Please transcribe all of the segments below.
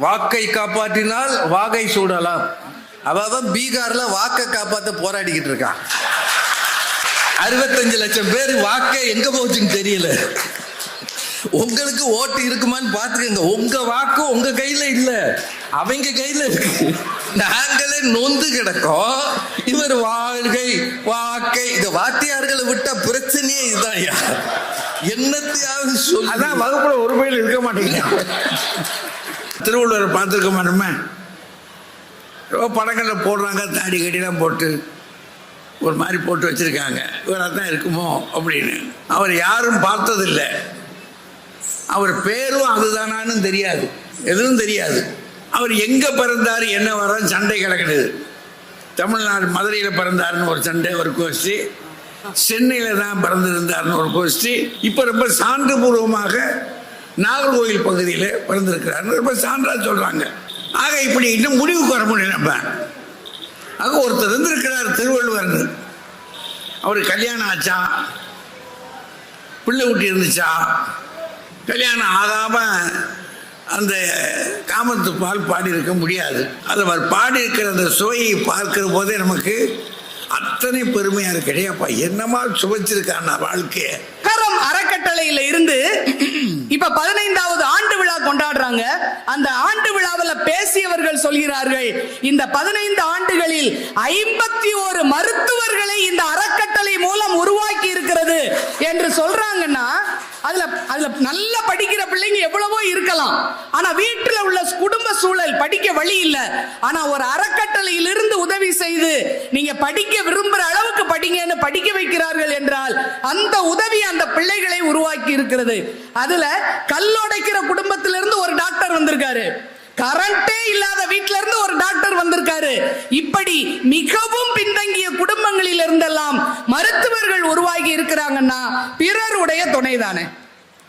வாக்கை காப்பாற்றினால் வாகை சூடலாம். அவன் பீகார்ல வாக்கை காப்பாற்ற போராடிக்கிட்டு இருக்கான். 65 லட்சம் பேர் வாக்கை எங்க போச்சுன்னு தெரியல. உங்களுக்கு ஓட்டு இருக்குமான்னு பாத்துக்கங்க. உங்க வாக்கு உங்க கையில இல்ல, அவங்க கையில இருக்கு. நாங்களே நொந்து கிடக்கோம். இவர் வாழ்கை வாக்கை இந்த வாத்தியார்களை விட்டா பிரச்சனையே இதுதான். என்னத்தையாவது சொல்லி அதான் வகுப்புல ஒரு பயில இருக்க மாட்டேங்க. திருவள்ளுவர் பார்த்துருக்க மாட்டோமே, படங்களில் போடுறாங்க, தாடி கட்டிலாம் போட்டு ஒரு மாதிரி போட்டு வச்சிருக்காங்க. இவராக தான் இருக்குமோ அப்படின்னு. அவர் யாரும் பார்த்ததில்லை. அவர் பேரும் அதுதானான்னு தெரியாது, எதுவும் தெரியாது. அவர் எங்கே பிறந்தார் என்ன வர சண்டை கிடக்குது. தமிழ்நாடு மதுரையில் பிறந்தாருன்னு ஒரு சண்டை, ஒரு கோஷ்டி. சென்னையில் தான் பிறந்திருந்தார்னு ஒரு கோஷ்டி. இப்போ ரொம்ப சான்றுபூர்வமாக நாகர்கோவில் பகுதியில் பிறந்திருக்கிறார் ரொம்ப சான்றாக சொல்கிறாங்க. ஆக இப்படி இன்னும் முடிவுக்கு வர முடியும். நம்ம ஆக ஒருத்தர் இருந்திருக்கிறார் திருவள்ளுவர். அவருக்கு கல்யாணம் ஆச்சா, பிள்ளை குட்டி இருந்துச்சா, கல்யாணம் ஆகாமல் அந்த காமத்து பால் பாடியிருக்க முடியாது. அது அவர் பாடியிருக்கிற அந்த சுவையை பார்க்கிற போதே நமக்கு அத்தனை பெருமையா இருக்கு. அப்பா என்னமா சுவைச்சிருக்கான் வாழ்க்கைய. அறக்கட்டளையில இருந்து இப்ப 15வது ஆண்டு விழா கொண்டாடுறாங்க. அந்த ஆண்டு விழாவில் பேசியவர்கள் சொல்கிறார்கள், இந்த 15 ஆண்டுகளில் 51 மருத்துவர்களை இந்த அறக்கட்டளை மூலம் உருவாக்கி இருக்கிறது என்று சொல்றாங்கன்னா, அதுல நல்ல படிக்கிற பிள்ளைங்க எவ்வளவோ இருக்கலாம். ஆனா வீட்டுல உள்ள குடும்ப சூழல் படிக்க வழி இல்ல. ஆனா ஒரு அறக்கட்டளையில் இருந்து உதவி செய்து நீங்க படிக்க விரும்புற அளவுக்கு படிங்கன்னு படிக்க வைக்கிறார்கள் என்றால் அந்த உதவி அந்த பிள்ளைகளை உருவாக்கி இருக்கிறது. அதுல கல்லுடைக்கிற குடும்பத்திலிருந்து ஒரு டாக்டர் வந்திருக்காரு, கரண்டே இல்லாத வீட்டில இருந்து ஒரு டாக்டர் வந்திருக்காரு. இப்படி மிகவும் பின்தங்கிய குடும்பங்களில் இருந்தெல்லாம் மருத்துவர்கள் உருவாகி இருக்கிறாங்கன்னா பிறருடைய துணைதானே.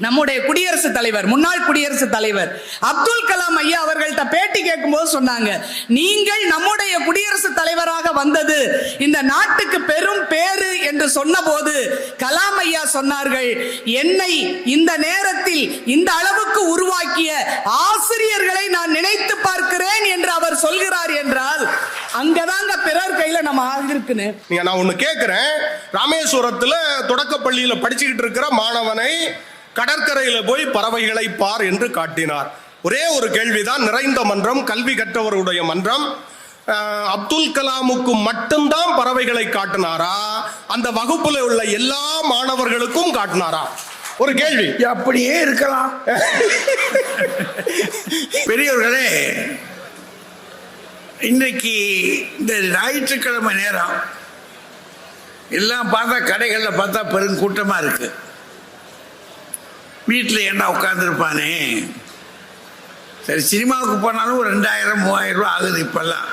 நம்முடைய குடியரசுத் தலைவர், முன்னாள் குடியரசுத் தலைவர் அப்துல் கலாம் ஐயா அவர்கள்ட்ட பேட்டி கேட்கும் போது சொன்னாங்க, நீங்கள் நம்முடைய குடியரசுத் தலைவராக வந்தது இந்த நாட்டுக்கு பெரும் பேரு என்று சொன்ன போது கலாம் ஐயா சொன்னார்கள், என்னை இந்த நேரத்தில் இந்த அளவுக்கு உருவாக்கிய ஆசிரியர்களை நான் நினைத்து பார்க்கிறேன் என்று அவர் சொல்கிறார் என்றால் அங்கதாங்க பிறர் கையில நம்ம ஆகிருக்குன்னு. நான் ஒண்ணு கேட்கிறேன். ராமேஸ்வரத்துல தொடக்க பள்ளியில படிச்சுக்கிட்டு இருக்கிற மாணவனை கடற்கரையில போய் பறவைகளை பார் என்று காட்டினார். ஒரே ஒரு கேள்விதான், நிறைந்த மன்றம், கல்வி கற்றவருடைய மன்றம். அப்துல் கலாமுக்கு மட்டும்தான் பறவைகளை காட்டினாரா, அந்த வகுப்புல உள்ள எல்லா மாணவர்களுக்கும் காட்டினாரா? ஒரு கேள்வி. அப்படியே இருக்கலாம். பெரியவர்களே, இன்றைக்கு இந்த ஞாயிற்றுக்கிழமை நேரம் எல்லாம் பார்த்தா கடைகளில் பார்த்தா பெருங்கூட்டமா இருக்கு. வீட்டில் என்ன உட்காந்துருப்பானே. சரி, சினிமாவுக்கு போனாலும் ஒரு 2000-3000 ரூபா ஆகுது இப்பெல்லாம்.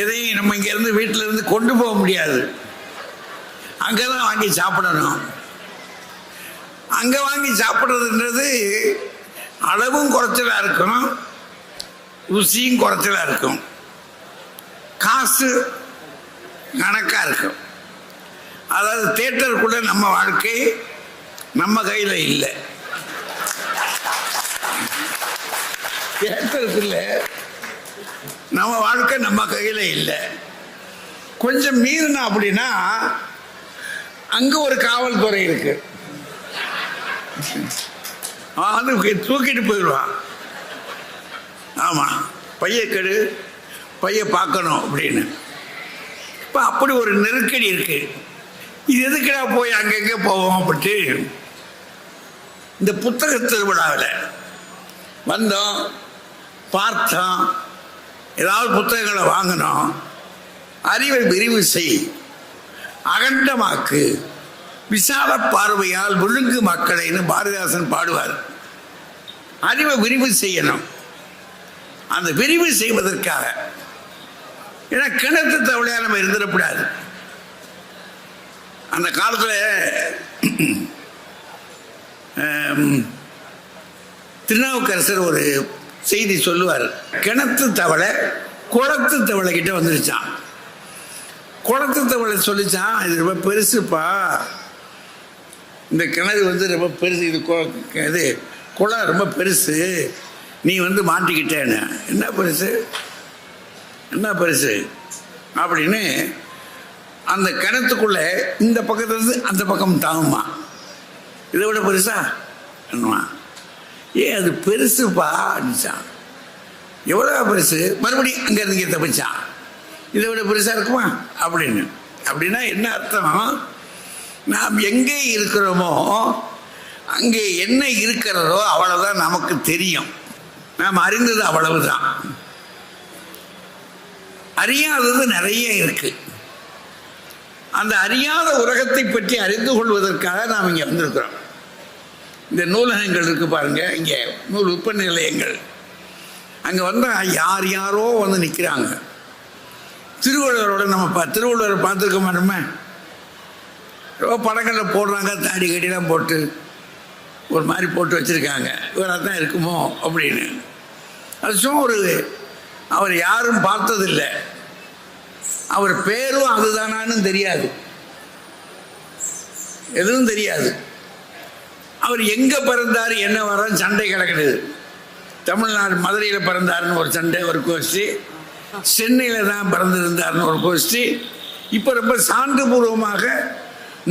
எதையும் நம்ம இங்கேருந்து வீட்டில் இருந்து கொண்டு போக முடியாது, அங்கே தான் வாங்கி சாப்பிடணும். அங்கே வாங்கி சாப்பிட்றதுன்றது அளவும் குறைச்சலாக இருக்கணும், ருசியும் குறைச்சலாக இருக்கும், காசு கணக்காக இருக்கும். அதாவது தியேட்டருக்குள்ள நம்ம வாழ்க்கை நம்ம கையில் இல்லை. தியேட்டருக்குள்ள நம்ம வாழ்க்கை நம்ம கையில் இல்லை. கொஞ்சம் மீறினா அப்படின்னா அங்கே ஒரு காவல்துறை இருக்கு, அது தூக்கிட்டு போயிடுவான். ஆமாம், பைய கெடு, பைய பார்க்கணும் அப்படின்னு. இப்போ அப்படி ஒரு நெருக்கடி இருக்கு. இது எதுக்குடா போய் அங்கங்கே போவோம் அப்படின்ட்டு இந்த புத்தக திருவிழாவில் வந்தோம், பார்த்தோம், ஏதாவது புத்தகங்களை வாங்கினோம். அறிவை விரிவு செய், அகண்டமாக்கு, விசால பார்வையால் விழுங்கு மக்களைன்னு பாரதிதாசன் பாடுவார். அறிவை விரிவு செய்யணும். அந்த விரிவு செய்வதற்காக, ஏன்னா கிணத்து தவளையாக நம்ம இருந்துடக்கூடாது. அந்த காலத்தில் திருநாவுக்கரசர் ஒரு செய்தி சொல்லுவார். கிணத்து தவளை குளத்து தவளை கிட்ட வந்துருச்சான். குளத்து தவளை சொல்லிச்சான், இது ரொம்ப பெருசுப்பா, இந்த கிணறு ரொம்ப பெருசு, இது குளம் ரொம்ப பெருசு, நீ வந்து மாட்டிக்கிட்டேன்னு. என்ன பரிசு என்ன பரிசு அப்படின்னு அந்த கிணத்துக்குள்ள இந்த பக்கத்துலேருந்து அந்த பக்கம் தாங்குமா. இதை விட பெருசா என்னவா? ஏன் அது பெருசுப்பா அப்படிச்சான். எவ்வளோ பெருசு? மறுபடியும் அங்கேருந்து இங்கே தப்பிச்சான். இதை விட பெருசாக இருக்குமா அப்படின்னு. அப்படின்னா என்ன அர்த்தம்? நாம் எங்கே இருக்கிறோமோ அங்கே என்ன இருக்கிறதோ அவ்வளவுதான் நமக்கு தெரியும். நாம் அறிந்தது அவ்வளவுதான். அறியாதது நிறைய இருக்கு. அந்த அறியாத உலகத்தை பற்றி அறிந்து கொள்வதற்காக நாம் இங்கே வந்திருக்கிறோம். இந்த நூலகங்கள் இருக்கு பாருங்க, இங்கே நூல் விற்பனை நிலையங்கள். அங்கே வந்தால் யார் யாரோ வந்து நிற்கிறாங்க. திருவள்ளுவரோட நம்ம திருவள்ளுவரை பார்த்துருக்க மாட்டோமே. ரொம்ப படங்களில் போடுறாங்க, தாடி கட்டிலாம் போட்டு ஒரு மாதிரி போட்டு வச்சுருக்காங்க. இவராக தான் இருக்குமோ அப்படின்னு. அது சும்மா ஒரு அவர் யாரும் பார்த்ததில்லை. அவர் பேரும் அதுதானான்னு தெரியாது, எதுவும் தெரியாது. அவர் எங்கே பிறந்தார் என்ன வர சண்டை கிடக்குது. தமிழ்நாடு மதுரையில் பிறந்தாருன்னு ஒரு சண்டை, ஒரு கோஷ்டி. சென்னையில் தான் பிறந்திருந்தார்னு ஒரு கோஷ்டி. இப்போ ரொம்ப சான்றுபூர்வமாக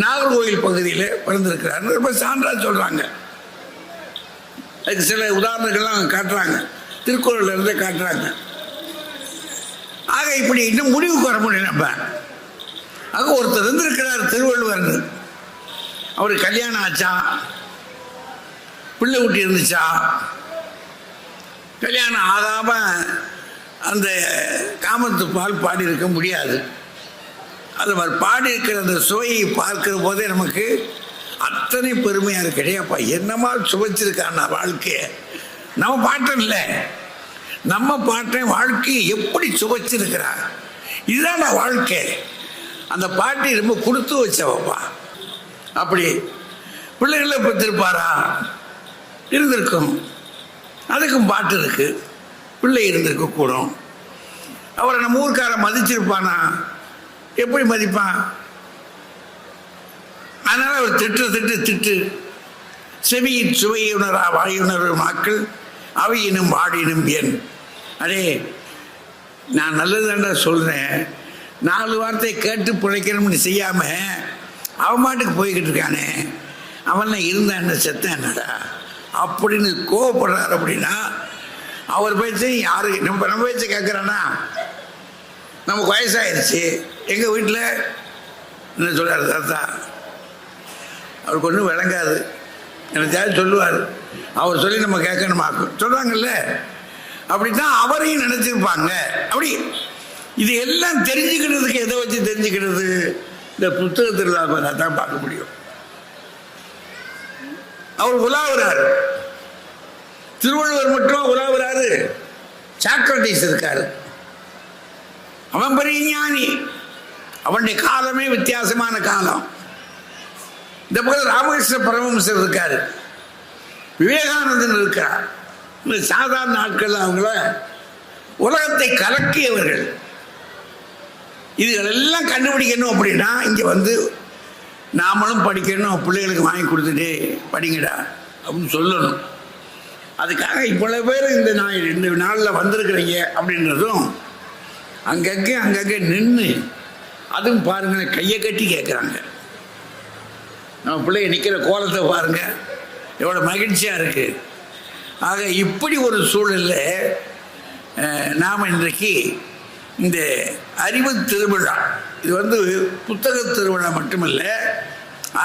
நாகர்கோவில் பகுதியில் பிறந்திருக்கிறாருன்னு ரொம்ப சான்றாக சொல்கிறாங்க. அதுக்கு சில உதாரணங்கள்லாம் காட்டுறாங்க, திருக்குறள்ல இருந்தே காட்டுறாங்க. ஆக இப்படி இன்னும் முடிவுக்கு வர முடியும். நம்ம ஆக ஒருத்தர் இருந்திருக்கிறார் திருவள்ளுவர். அவருக்கு கல்யாணம் ஆச்சா, பிள்ளை குட்டி இருந்துச்சா, கல்யாணம் ஆகாம அந்த காமத்து பால் பாடி இருக்க முடியாது. அது மாதிரி பாடி இருக்கிற அந்த சுவையை பார்க்கிற போதே நமக்கு அத்தனை பெருமையாக இருக்கு. கிடையாப்பா என்னமா சுவைச்சிருக்கான் வாழ்க்கையை. நம்ம பாட்டம் இல்லை, நம்ம பாட்டன் வாழ்க்கையை எப்படி சுவைச்சிருக்கிறார். இதுதான் வாழ்க்கை. அந்த பாட்டி ரொம்ப கொடுத்து வச்சவப்பா. அப்படி பிள்ளைகளை பெற்றிருப்பாரா? இருந்திருக்கும். அதுக்கும் பாட்டு இருக்கு. பிள்ளை இருந்திருக்க கூடும். அவரை நம்ம ஊர்க்காரன் மதிச்சிருப்பானா? எப்படி மதிப்பான்? அதனால அவர் திட்டு செவியின் சுவையுணரா வாயுணர்வு மக்கள் அவையினும் வாடினும் என். அடே நான் நல்லதுதான்டா சொல்றேன். 4 வார்த்தை கேட்டு பிழைக்கணும்னு செய்யாம அவன் மாட்டுக்கு போய்கிட்டு இருக்கானே, அவன்லாம் இருந்தா என்ன செத்தான் என்னடா அப்படின்னு கோவப்படுறாரு. அப்படின்னா அவர் பேச்சு யாரு நம்ம பேச்சு கேட்குறானா? நமக்கு வயசாயிருச்சு. எங்கள் வீட்டில் என்ன சொல்றாரு தாத்தா, அவருக்கு ஒன்றும் விளங்காது. எனக்கு சொல்லுவார், அவர் சொல்லி நம்ம கேட்கணுமாக்கும் சொல்றாங்கல்ல. அப்படித்தான் அவரையும் நினைச்சிருப்பாங்க. அப்படி இது எல்லாம் தெரிஞ்சுக்கிறதுக்கு எதை வச்சு தெரிஞ்சுக்கிறது? இந்த புத்தகத்தில் தான் பார்க்க முடியும். அவர் உலாவுறாரு. திருவள்ளுவர் மட்டும் உலாவுறாரு. சாக்ரட்டிஸ் இருக்காரு, அவன் பெரிய ஞானி. அவனுடைய காலமே வித்தியாசமான காலம். இந்த பக்கம் ராமகிருஷ்ண பரமஹம்சர் இருக்காரு, விவேகானந்தன் இருக்கார். இந்த சாதாரண நாட்கள் அவங்கள உலகத்தை கலக்கியவர்கள். இதுகளெல்லாம் கண்டுபிடிக்கணும் அப்படின்னா இங்கே வந்து நாமளும் படிக்கணும், பிள்ளைகளுக்கு வாங்கி கொடுத்துட்டு படிங்கடா அப்படின்னு சொல்லணும். அதுக்காக இவ்வளவு பேர் இந்த நாளில் வந்திருக்கிறீங்க அப்படின்றதும் அங்கங்கே நின்று அதுவும் பாருங்கள் கையை கட்டி கேட்குறாங்க. நம்ம பிள்ளைங்க நிற்கிற கோலத்தை பாருங்க, எவ்வளோ மகிழ்ச்சியாக இருக்குது. ஆக இப்படி ஒரு சூழலில் நாம் இன்றைக்கு இந்த அறிவு திருவிழா, இது வந்து புத்தக திருவிழா மட்டுமல்ல,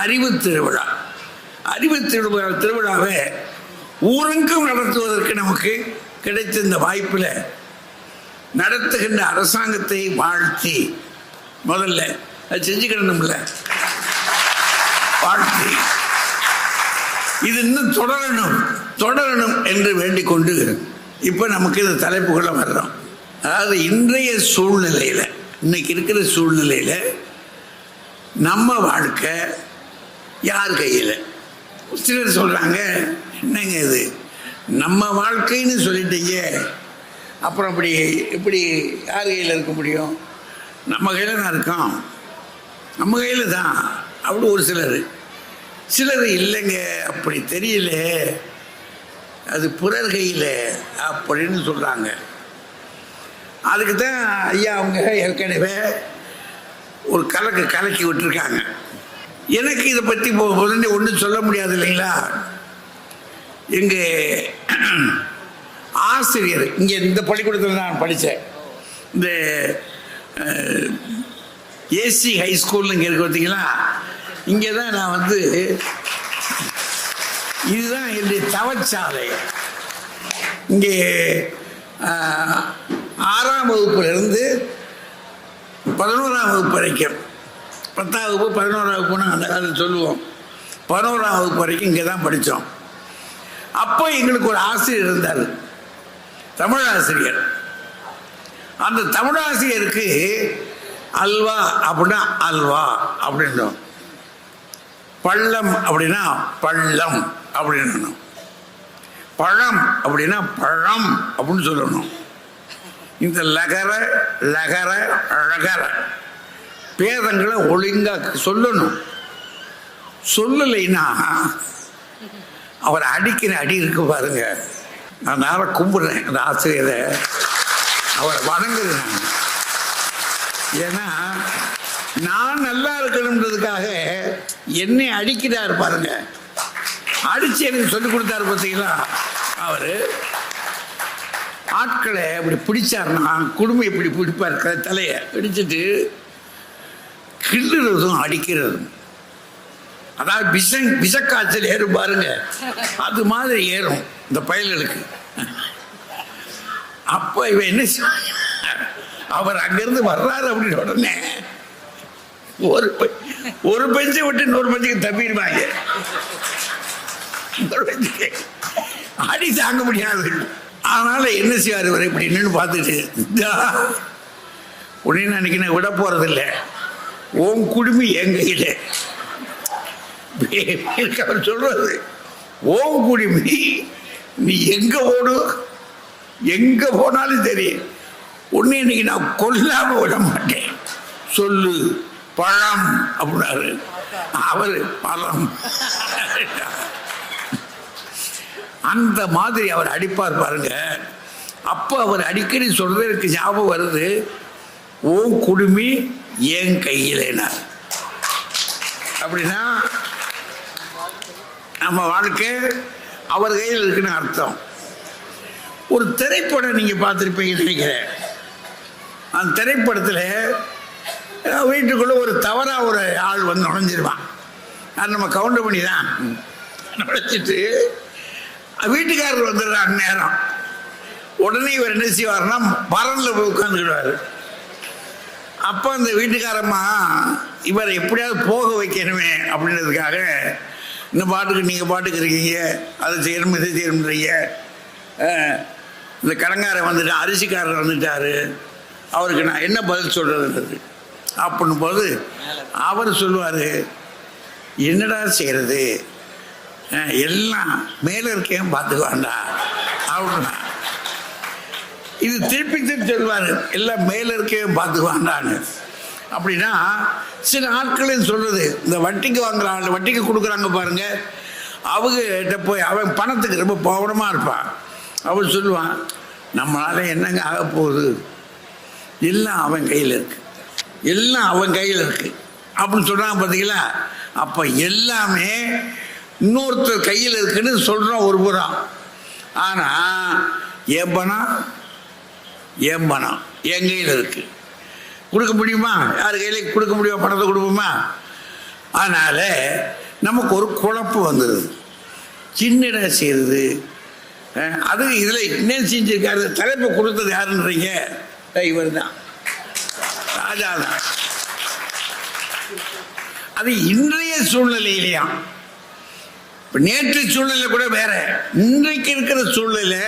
அறிவு திருவிழா. அறிவு திருவிழாவை ஊரெங்கும் நடத்துவதற்கு நமக்கு கிடைத்த இந்த வாய்ப்பில் நடத்துகின்ற அரசாங்கத்தை வாழ்த்தி முதல்ல அது செஞ்சுக்கிடணும்ல, வாழ்த்தி இது இன்னும் தொடரணும் என்று வேண்டிக் கொண்டு இப்போ நமக்கு இந்த தலைப்புக்குள்ள வர்றோம். அதாவது இன்றைய சூழ்நிலையில், இன்னைக்கு இருக்கிற சூழ்நிலையில் நம்ம வாழ்க்கை யார் கையில்? சிலர் சொல்கிறாங்க, என்னங்க இது நம்ம வாழ்க்கைன்னு சொல்லிட்டீங்க, அப்புறம் அப்படி எப்படி யார் கையில் இருக்க முடியும்? நம்ம கையில் தான் இருக்கோம், நம்ம கையில் தான் அப்படி ஒரு சிலர் இல்லைங்க அப்படி தெரியல, அது பிறர் கையில் அப்படின்னு சொல்கிறாங்க. அதுக்கு தான் ஐயா அவங்க ஏற்கனவே ஒரு கலக்கி விட்டுருக்காங்க. எனக்கு இதை பற்றி உடனே ஒன்றும் சொல்ல முடியாது இல்லைங்களா. எங்கள் ஆசிரியர் இங்கே இந்த பள்ளிக்கூடத்தில் நான் படித்தேன். இந்த ஏசி ஹை ஸ்கூல்னு இங்கே இருக்கு பார்த்தீங்களா, இங்கே தான் நான் வந்து இதுதான் என்னுடைய தவச்சாலை. இங்கே 6ஆம் வகுப்புலேருந்து 11ஆம் வகுப்பு வரைக்கும், 10ஆம் வகுப்பு 11ஆம் வகுப்புன்னு அந்த காலத்தில் சொல்லுவோம், 11ஆம் வகுப்பு வரைக்கும் இங்கே தான் படித்தோம். அப்போ எங்களுக்கு ஒரு ஆசிரியர் இருந்தார், தமிழ் ஆசிரியர். அந்த தமிழ் ஆசிரியருக்கு அல்வா அப்படின்னா அல்வா அப்படின்னும், பள்ளம் அப்படின்னா பள்ளம் அப்படின்னு, பழம் அப்படின்னா பழம் அப்படின்னு சொல்லணும். இந்த லகர லகர அழகர பேதங்களை ஒழுங்காக சொல்லணும். சொல்லலைன்னா அவர் அடிக்கிற அடி இருக்கு பாருங்க. நான் நேர கும்பிடுறேன் அந்த ஆசிரியரை, அவரை வணங்குறேன். ஏன்னா நான் நல்லா இருக்கணுன்றதுக்காக என்னை அடிக்கிறார் பாருங்க. அடிச்சு எனக்கு சொல்லிக் கொடுத்தாரு பார்த்தீங்களா. அவர் ஆட்களை இப்படி பிடிச்சாருன்னா குடும்பம் இப்படி பிடிப்பார், தலையை பிடிச்சிட்டு கிள்ளுறதும் அடிக்கிறதும். அதாவது விஷக்காய்ச்சல் ஏறும் பாருங்க, அது மாதிரி ஏறும் இந்த பயல்களுக்கு. அப்போ இவன் என்ன அவர் அங்கிருந்து வர்றாரு அப்படின்னு உடனே ஒரு பெஞ்சை விட்டு இன்னொரு பெஞ்சுக்கு தப்பிடுவாங்க. அடி தாங்க முடியாது. அதனால என்ன செய்வார் இவர் இப்படி நின்று பார்த்துட்டு, உடனே நினைக்கிறேன் விட போறதில்ல, உன் குடுமி என் கையில். அவர் சொல்றது ஓம் குடிமி, நீ எங்க ஓடு, எங்க போனாலும் தெரியும், ஒன்னு இன்னைக்கு நான் கொல்லாம விட மாட்டேன், சொல்லு பழம் அப்படின்னாரு. அவர் பழம். அந்த மாதிரி அவர் அடிப்பார் பாருங்க. அப்போ அவர் அடிக்கடி சொல்றது எனக்கு ஞாபகம் வருது, ஓம் குடுமி என் கையிலேனார். அப்படின்னா நம்ம வாழ்க்கை அவர் கையில் இருக்குன்னு அர்த்தம். ஒரு திரைப்படம் நீங்க பார்த்துருப்பீங்க நினைக்கிறேன். அந்த திரைப்படத்தில் வீட்டுக்குள்ள ஒரு தவறா ஒரு ஆள் வந்து நுழைஞ்சிருவான். அது நம்ம கவுண்டர் பண்ணி தான் நுழைச்சிட்டு வீட்டுக்காரர் வந்துடுறாங்க நேரம். உடனே இவர் என்ன செய்வார்னா பரனில் போய் உட்காந்துக்கிடுவார். அப்போ அந்த வீட்டுக்காரம்மா இவரை எப்படியாவது போக வைக்கணுமே அப்படின்றதுக்காக, இந்த பாட்டுக்கு நீங்கள் பாட்டுக்கு இருக்கீங்க, அதை செய்யணும் இதை செய்யணுன்றீங்க, இந்த கடங்காரன் வந்துட்டான், அரிசிக்காரர் வந்துட்டாரு, அவருக்கு நான் என்ன பதில் சொல்கிறதுன்றது அப்படின்னும் போது அவர் சொல்லுவார், என்னடா செய்கிறது, எல்லாம் மேலே இருக்கேன் பார்த்துக்குவாண்டா அப்படின்னா. இது திருப்பி சொல்லுவார், எல்லாம் மேலே இருக்கேன் பார்த்துக்குவாண்டான்னு. அப்படின்னா சில ஆட்களையும் சொல்றது, இந்த வட்டிக்கு வாங்குற ஆள், வட்டிக்கு கொடுக்குறாங்க பாருங்க, அவங்ககிட்ட போய் அவன் பணத்துக்கு ரொம்ப பவனமாக இருப்பான். அவன் சொல்லுவான், நம்மளால என்னங்க ஆக போகுது, எல்லாம் அவன் கையில் இருக்கு, எல்லாம் அவன் கையில் இருக்கு அப்படின்னு சொல்றாங்க பார்த்தீங்களா. அப்போ எல்லாமே இன்னொருத்தர் கையில் இருக்குன்னு சொல்றோம் ஒரு புறம். ஆனால் என் பணம் என் கையில் இருக்கு, கொடுக்க முடியுமா, யார் கையில் கொடுக்க முடியுமா, பணத்தை கொடுப்போமா. அதனால நமக்கு ஒரு குழப்பம் வந்துடுது, சின்னடா செய்யுது. அது இதில் என்ன செஞ்சிருக்காரு, தலைப்பை கொடுத்தது யாருன்றீங்க, இவர் தான், ராஜா தான். அது இன்றைய சூழ்நிலையிலையா, நேற்று சூழ்நிலை கூட வேற, இன்றைக்கு இருக்கிற சூழ்நிலை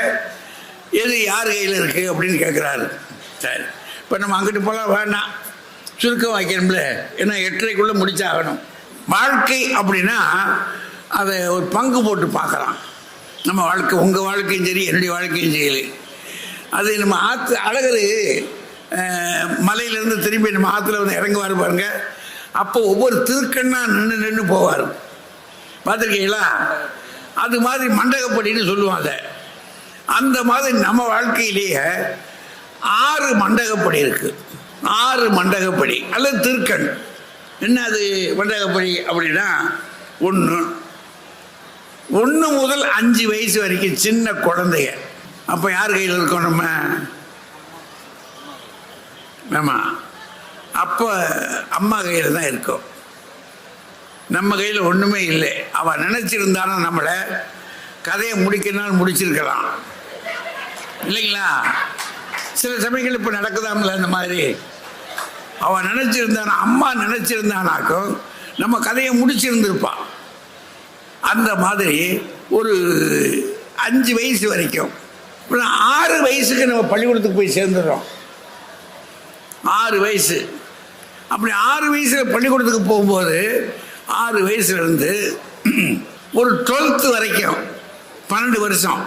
எது யார் கையில் இருக்கு அப்படின்னு கேட்குறாரு. சரி, இப்போ நம்ம அங்கிட்டு போகலாம் வேண்டாம், சுருக்கம் வைக்கணும்ல, ஏன்னா 8:30க்குள்ளே முடிச்சாகணும். வாழ்க்கை அப்படின்னா அதை ஒரு பங்கு போட்டு பார்க்கலாம். நம்ம வாழ்க்கை, உங்கள் வாழ்க்கையும் சரி, என்னுடைய வாழ்க்கையும் சரி. அது நம்ம அழகர் மலையிலேருந்து திரும்பி நம்ம ஆற்றுல வந்து இறங்குவார் பாருங்க. அப்போ ஒவ்வொரு திருக்கண்ணா நின்று போவார், பார்த்துருக்கீங்களா. அது மாதிரி மண்டகப்படின்னு சொல்லுவாங்க. அந்த மாதிரி நம்ம வாழ்க்கையிலேயே 6 மண்டகப்படி இருக்கு. 6 மண்டகப்படி அல்லது திருக்கண். என்ன அது மண்டகப்படி அப்படின்னா, 1 முதல் 5 வயசு வரைக்கும் சின்ன குழந்தைய. அப்போ யார் கையில் இருக்கோம் நம்ம? ஆமாம், அப்போ அம்மா கையில் தான் இருக்கோம். நம்ம கையில் ஒன்றுமே இல்லை. அவன் நினச்சிருந்தானா நம்மளை கதையை முடிக்கணும்னு முடிச்சிருக்கலாம் இல்லைங்களா? சில சமயங்கள் இப்போ நடக்குதாம்ல இந்த மாதிரி. அவன் நினச்சிருந்தானா, அம்மா நினச்சிருந்தானாக்கும் நம்ம கதையை முடிச்சிருந்துருப்பான். அந்த மாதிரி ஒரு 5 வயசு வரைக்கும். 6 வயசுக்கு நம்ம பள்ளிக்கூடத்துக்கு போய் சேர்ந்துடுறோம். 6 வயசு. அப்படி 6 வயசுல பள்ளிக்கூடத்துக்கு போகும்போது 6 வயசுலேருந்து ஒரு 12th வரைக்கும் 12 வருஷம்.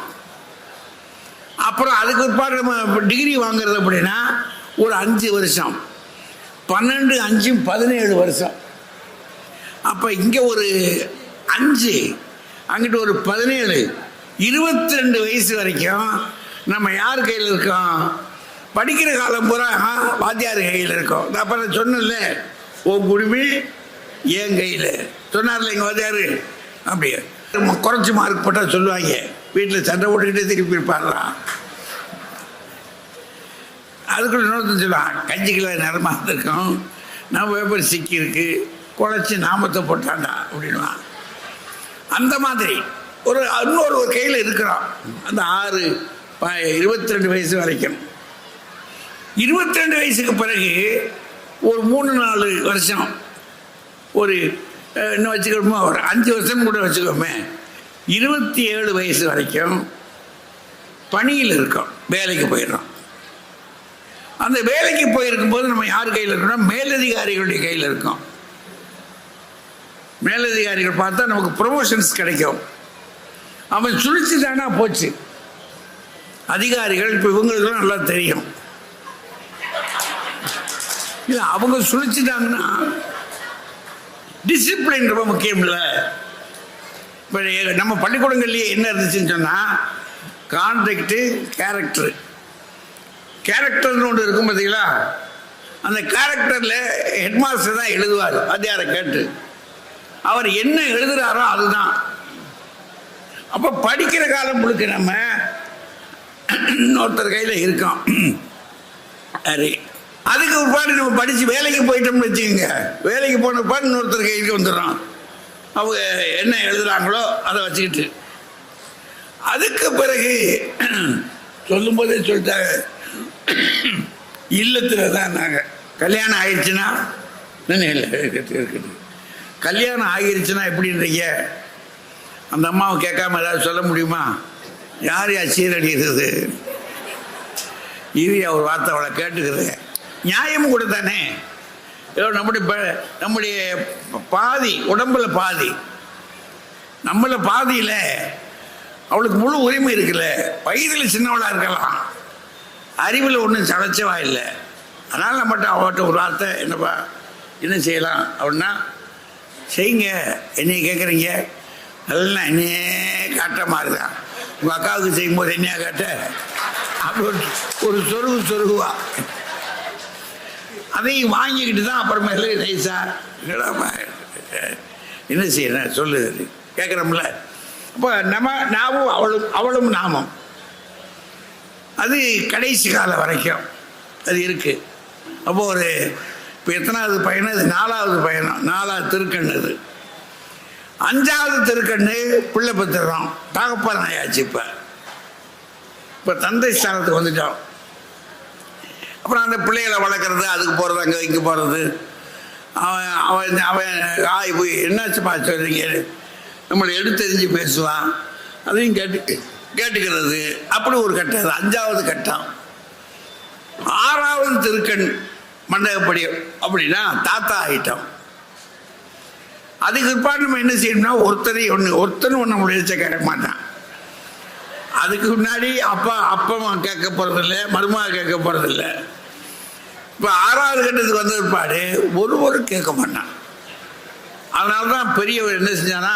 அப்புறம் அதுக்கு பிற்பாடு நம்ம டிகிரி வாங்குறது அப்படின்னா ஒரு 5 வருஷம். 12, 5, 17 வருஷம். அப்போ இங்கே ஒரு 5, அங்கிட்டு ஒரு 17, 22 வயசு வரைக்கும் நம்ம யார் கையில் இருக்கோம்? படிக்கிற காலம் பூரா வாத்தியார் கையில் இருக்கோம். அப்புறம் சொன்னல, உன் குடுமி என் கையில் சொன்னார்ல எங்கள் வாத்தியார். அப்படியே குறைச்சி மார்க் போட்டால் சொல்லுவாங்க, வீட்டில் சண்டை போட்டுக்கிட்டே திருப்பி இருப்பாங்களாம். அதுக்குள்ள இன்னொருத்தன் சொல்லுவான், கஞ்சிக்கில் நேரமாக இருந்திருக்கோம், நம்ம பேப்பர் சிக்கியிருக்கு, குழைச்சி நாமத்தை போட்டாண்டா அப்படின்வான். அந்த மாதிரி இன்னொரு கையில் இருக்கிறோம். அந்த 6, 22 வயசு வரைக்கும். 22 வயசுக்கு பிறகு ஒரு 3-4 வருஷம், ஒரு இன்னும் வச்சுக்கணுமோ ஒரு 5 வருஷம் கூட வச்சுக்கோமே, 27 வயசு வரைக்கும் பணியில் இருக்கோம், வேலைக்கு போயிடுறோம். அந்த வேலைக்கு போயிருக்கும்போது நம்ம யார் கையில் இருக்கோம்னா மேலதிகாரிகளுடைய கையில் இருக்கோம். மேலதிகாரிகள் பார்த்தா நமக்கு ப்ரொமோஷன்ஸ் கிடைக்கும். அவன் சுழிச்சுட்டானா போச்சு. அதிகாரிகள் இப்போ இவங்களுக்குலாம் நல்லா தெரியும். இல்லை, அவங்க சுழிச்சுட்டாங்கன்னா டிசிப்ளின் ரொம்ப முக்கியம். இல்லை, இப்போ நம்ம பள்ளிக்கூடங்கள்லேயே என்ன இருந்துச்சுன்னு சொன்னால், கான்ட்ராக்டு, கேரக்டர். கேரக்டர்னு ஒன்று இருக்கும் பார்த்தீங்களா? அந்த கேரக்டரில் ஹெட்மாஸ்டர் தான் எழுதுவார் வாத்தியாரை கேட்டு. அவர் என்ன எழுதுகிறாரோ அதுதான். அப்போ படிக்கிற காலம் முழுக்க நம்ம இன்னொருத்தர் கையில் இருக்கோம். சரி, அதுக்கு ஒரு பாடு நம்ம படித்து வேலைக்கு போயிட்டோம்னு வச்சுக்கோங்க. வேலைக்கு போன பாடு இன்னொருத்தர் கைக்கு வந்துடுறோம். அவங்க என்ன எழுதுகிறாங்களோ அதை வச்சுக்கிட்டு. அதுக்கு பிறகு சொல்லும்போதே சொல்லிட்டாங்க, இல்லத்தில் தான் நாங்கள் கல்யாணம் ஆயிடுச்சுன்னா இருக்குது. கல்யாணம் ஆகிருச்சுன்னா எப்படின்றீங்க? அந்த அம்மாவை கேட்காம ஏதாவது சொல்ல முடியுமா? யார் சீரடிக்கிறது? இது ஒரு வார்த்தை அவளை கேட்டுக்கிறது நியாயமும் கூட தானே. நம்முடைய பாதி உடம்புல பாதி, நம்மள பாதியில் அவளுக்கு முழு உரிமை இருக்குல்ல. வயதில் சின்னவளாக இருக்கலாம், அறிவில் ஒன்றும் சளைச்சவா இல்லை. அதனால் நம்மகிட்ட அவட்ட ஒரு வார்த்தை, என்னப்பா என்ன செய்யலாம் அப்படின்னா, செய்யுங்க. என்னைய கேட்குறீங்க, நல்லா என்னையே காட்ட மாதிரி தான். உங்கள் அக்காவுக்கு செய்யும்போது என்னையா காட்ட அப்படி ஒரு சொருகுவா. அதையும் வாங்கிக்கிட்டு தான் அப்புறமேல நைஸா என்ன செய்யணும் சொல்லு கேட்குறோம்ல. அப்போ நாமும் அவளும் நாமும் அது கடைசி காலம் வரைக்கும் அது இருக்கு. அப்போ இப்போ எத்தனாவது பயணம்? இது 4வது பயணம், 4வது திருக்கண்ணு. இது 5வது திருக்கண்ணு பிள்ளை பெற்றுறோம், தகப்பன் ஆயாச்சு. இப்போ தந்தை ஸ்தானத்துக்கு வந்துட்டோம். அப்புறம் அந்த பிள்ளைகளை வளர்க்குறது, அதுக்கு போகிறது, அங்கே இங்கே போகிறது. அவன் போய் என்னாச்சுப்பா சொல்கிறீங்க, நம்மளை எடுத்தெறிஞ்சு பேசுவான், அதையும் கேட்டுக்கிறது. அப்படி ஒரு கட்டம். 5வது கட்டம். 6வது திருக்கண் மண்டகப்படி அப்படின்னா தாத்தா ஆகிட்டோம். அதுக்கு பிற்பாடு நம்ம என்ன செய்யணும்னா, ஒருத்தனும் ஒன்று முடிச்ச கேட்க மாட்டான். அதுக்கு முன்னாடி அப்பா கேட்க போகிறதில்ல, மருமக கேட்க போகிறதில்ல. இப்போ 6வது கட்டத்துக்கு வந்த பிற்பாடு ஒருவரும் கேட்க மாட்டான். அதனால தான் பெரியவர் என்ன செஞ்சானா,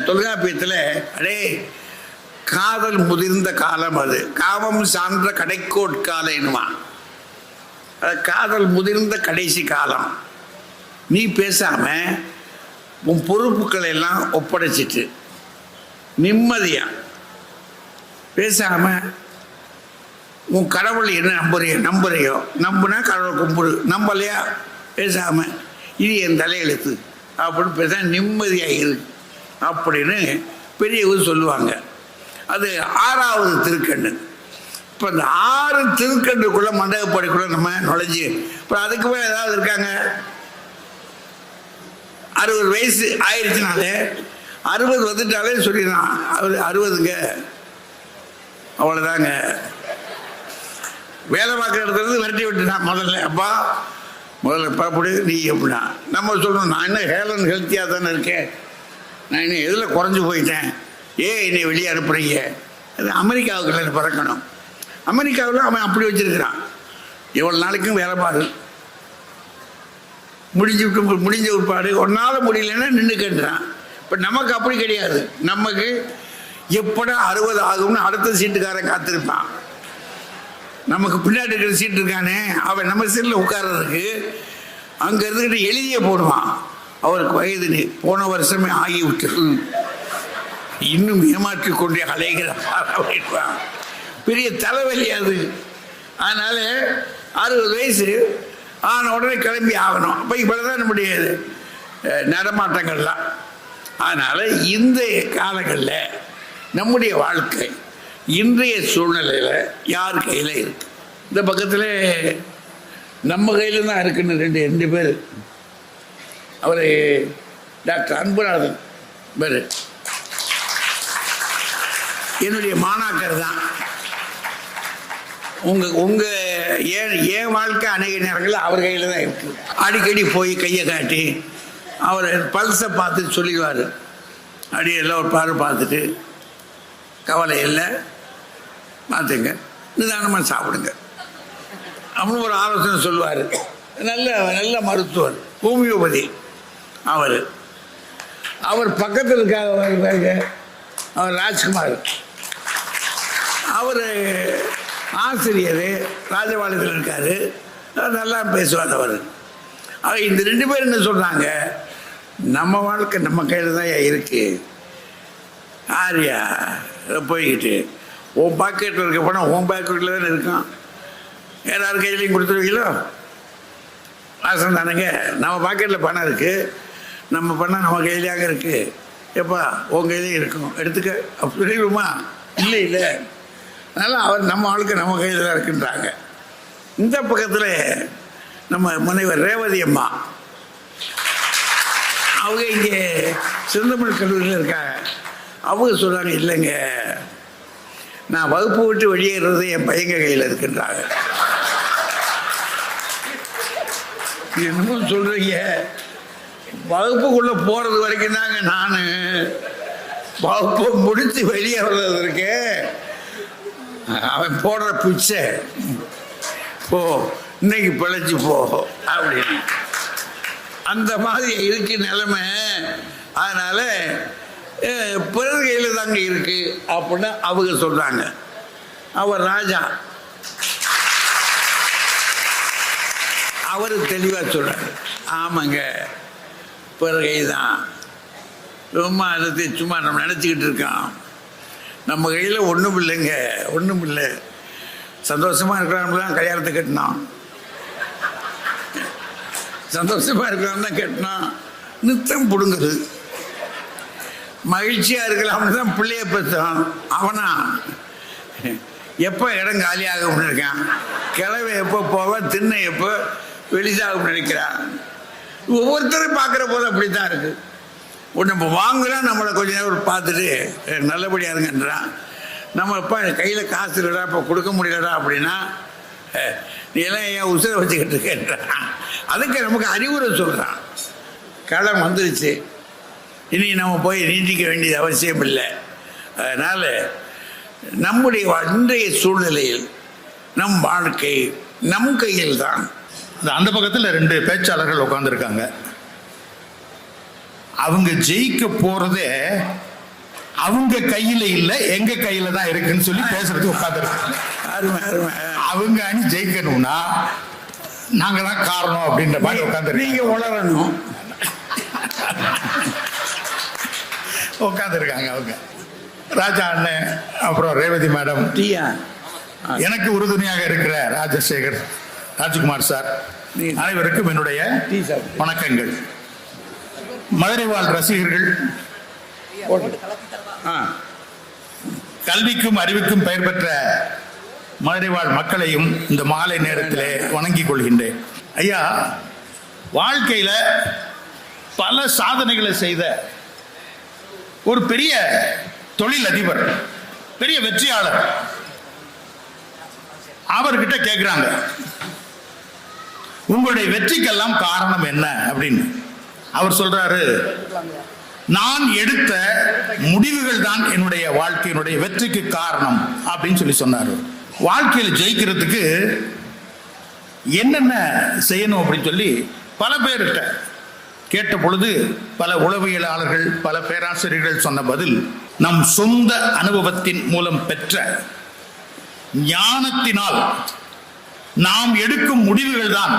தொல்காப்பியத்தில் அடே காதல் முதிர்ந்த காலம் அது, காமம் சார்ந்த கடைக்கோட்காலன்னுமா. காதல் முதிர்ந்த கடைசி காலம். நீ பேசாம உன் பொறுப்புகளை எல்லாம் ஒப்படைச்சிட்டு நிம்மதியா பேசாம உன் கடவுள் என்ன நம்புறையோ நம்புனா கடவுளை கும்பிடு, நம்பலையா பேசாம இது என் தலையெழுத்து அப்படின்னு பேச நிம்மதியாக இருக்கு அப்படின்னு பெரியவர் சொல்லுவாங்க. அது 6வது திருக்கண்ணு. இப்போ இந்த 6 திருக்கண்ணுக்குள்ள மண்டபப்படிக்குள்ள நம்ம நுழைஞ்சு இப்போ அதுக்கு மேலே ஏதாவது இருக்காங்க. 60 வயசு ஆயிடுச்சுனாலே 60 வந்துட்டாலே சொல்லிடலாம் அவர் 60ங்க அவ்வளோதாங்க. வேலை பார்க்குற இடத்துல விரட்டி விட்டுட்டான் முதல்ல. அப்பா முதல்ல பார்ப்படு நீ எப்படின்னா நம்ம சொல்லணும், நான் என்ன ஹெல்த்தியாக தானே இருக்கேன், நான் இன்னும் எதில் குறைஞ்சி போயிட்டேன், என்னை வெளியே அனுப்புறீங்க. அது அமெரிக்காவுக்குள்ள பறக்கணும். அமெரிக்காவில் அவன் அப்படி வச்சிருக்கிறான், எவ்வளோ நாளைக்கும் வேலை பாரு, முடிஞ்ச உட்பாடு ஒரு நாள் முடியலன்னா நின்று கேட்டுறான். இப்போ நமக்கு அப்படி கிடையாது. நமக்கு எப்படா 60 ஆகும்னு அடுத்த சீட்டுக்காரன் காத்திருப்பான். நமக்கு பின்னாடி இருக்கிற சீட்டு இருக்கானே அவன் நம்ம சீட்டில் உட்கார்றதுக்கு அங்கே இருந்துக்கிட்டு எழுதிய போடுவான். அவருக்கு வயது போன வருஷமே ஆகிவிட்டு இன்னும் ஏமாற்றி கொண்டே அலைகிறான். பெரிய தலைவலி அது. அதனால 60 வயசு ஆன உடனே கிளம்பி ஆகணும். அப்போ இவ்வளோதான் நம்முடைய நடமாட்டங்கள்லாம். அதனால் இந்த காலங்களில் நம்முடைய வாழ்க்கை இன்றைய சூழ்நிலையில் யார் கையில் இருக்கு? இந்த பக்கத்தில் நம்ம கையில் தான் இருக்குன்னு ரெண்டு பேர். அவர் டாக்டர் அன்புநாதன் பேர் என்னுடைய மாணாக்கர் தான். என் வாழ்க்கை அநேக நேரங்களில் அவர் கையில் தான் இருக்கு. அடிக்கடி போய் கையை காட்டி அவர் பல்ஸை பார்த்து சொல்லிடுவார். அப்படி எல்லாம் ஒரு பார்த்துட்டு கவலை இல்லை பார்த்துங்க, நிதானமாக சாப்பிடுங்க அப்படின்னு ஒரு ஆலோசனை சொல்லுவார். நல்ல மருத்துவர், ஹோமியோபதி. அவர் பக்கத்தில் இருக்காங்க அவர் ராஜ்குமார். அவர் ஆசிரியர், ராஜபாளையத்தில் இருக்கார், நல்லா பேசுவார் அவர். இந்த 2 பேர் என்ன சொல்கிறாங்க, நம்ம வாழ்க்கை நம்ம கையில் தான் இருக்கு. ஆரியா போய்கிட்டு உன் பாக்கெட்டில் இருக்க பணம் உன் பாக்கெட்டில் தானே இருக்கான், எல்லாரும் கையிலையும் கொடுத்துருவீங்களோ வாசம் தானேங்க. நம்ம பாக்கெட்டில் பணம் இருக்குது, நம்ம பணம் நம்ம கையிலேயாங்க இருக்குது, எப்பா உன் கையிலையும் இருக்கும் எடுத்துக்க அப்படி சொல்லிடுமா? இல்லை. அதனால் அவர் நம்ம ஆளுக்கு நம்ம கையில் தான் இருக்குன்றாங்க. இந்த பக்கத்தில் நம்ம முனைவர் ரேவதி அம்மா, அவங்க இங்கே சிறந்தமிழ் கல்லூரியில் இருக்காங்க. அவங்க சொல்கிறாங்க, இல்லைங்க நான் வகுப்பு விட்டு வெளியேறது என் பையங்க கையில் இருக்குன்றாங்க. என்னமோ சொல்கிறீங்க, வகுப்புக்குள்ளே போகிறது வரைக்கும் தாங்க நான், வகுப்பை முடித்து வெளியே வர்றதற்கு அவன் போடுற பிச்சை போ இன்னைக்கு பிழைச்சி போ அப்படின்னு அந்த மாதிரி இருக்கு நிலைமை. அதனால பிறர் கையில் தாங்க இருக்கு அப்படின்னு அவங்க சொல்றாங்க. அவர் ராஜா அவரு தெளிவாக சொல்றாரு, ஆமாங்க பிறர் கை தான், சும்மா அதை சும்மா நம்ம நினச்சிக்கிட்டு இருக்கோம், நம்ம கையில் ஒன்றும் இல்லைங்க, ஒன்றும் இல்லை. சந்தோஷமாக இருக்கிறான் கல்யாணத்தை கட்டினான், சந்தோஷமாக இருக்கிறான் தான் கட்டினான், நித்தம் பிடுங்குது. மகிழ்ச்சியாக இருக்கலாம்னு தான் பிள்ளைய பெற்றான். அவனா எப்போ இடம் காலியாகும்னு இருக்கான், கிழவை எப்போ போவ திண்ணை எப்போ வெளிசாகும் நினைக்கிறான். ஒவ்வொருத்தரும் பார்க்குற போது அப்படி தான் இருக்குது. நம்ம வாங்குறோம், நம்மளை கொஞ்ச நேரம் பார்த்துட்டு நல்லபடியாக இருங்கன்றான். நம்ம இப்போ கையில் காசு இல்லைடா இப்போ கொடுக்க முடியலடா அப்படின்னா நீ எல்லாம் ஏன் உசுரை வச்சுக்கிட்டு இருக்கேன்றான். அதுக்கு நமக்கு அறிவுரை சொல்கிறான். காலம் வந்துருச்சு, இனி நம்ம போய் நீட்டிக்க வேண்டியது அவசியம் இல்லை. அதனால் நம்முடைய இன்றைய சூழ்நிலையில் நம் வாழ்க்கை நம் கையில் தான். அந்த பக்கத்தில் 2 பேச்சாளர்கள் உட்காந்துருக்காங்க. அவங்க ஜெயிக்க போறதே அவங்க கையில இல்ல எங்க கையில தான் இருக்குன்னு சொல்லி பேசுறதுக்கு உட்காந்துருக்காங்க. அருமை அருமை. அவங்க அணி ஜெயிக்கணும்னா நாங்க தான் காரணம் அப்படின்ற மாதிரி உட்காந்து நீங்க உளரணும். உட்காந்துருக்காங்க அவங்க. ராஜா அண்ணன், அப்புறம் ரேவதி மேடம், டீயா? எனக்கு உறுதுணையாக இருக்கிற ராஜசேகர், ராஜ்குமார் சார், அனைவருக்கும் என்னுடைய டீ சார். வணக்கங்கள். மதுரை வாழ் ரசிகர்கள், ஆ, கல்விக்கும் அறிவுக்கும் பெயர் பெற்ற மதுரை வாழ் மக்களையும் இந்த மாலை நேரத்திலே வணங்கிக் கொள்கின்றேன். ஐயா, வாழ்க்கையில பல சாதனைகளை செய்த ஒரு பெரிய தொழில் அதிபர், பெரிய வெற்றியாளர், அவர்கிட்ட கேட்கிறாங்க, உங்களுடைய வெற்றிக்கெல்லாம் காரணம் என்ன அப்படின்னு. அவர் சொல்றாரு, நான் எடுத்த முடிவுகள் தான் என்னுடைய வாழ்க்கையினுடைய வெற்றிக்கு காரணம் அப்படின்னு சொல்லி சொன்னார். வாழ்க்கையில் ஜெயிக்கிறதுக்கு என்னென்ன செய்யணும் அப்படின்னு சொல்லி பல பேர்கிட்ட கேட்ட பொழுது பல உளவியலாளர்கள், பல பேராசிரியர்கள் சொன்ன பதில், நம் சொந்த அனுபவத்தின் மூலம் பெற்ற ஞானத்தினால் நாம் எடுக்கும் முடிவுகள் தான்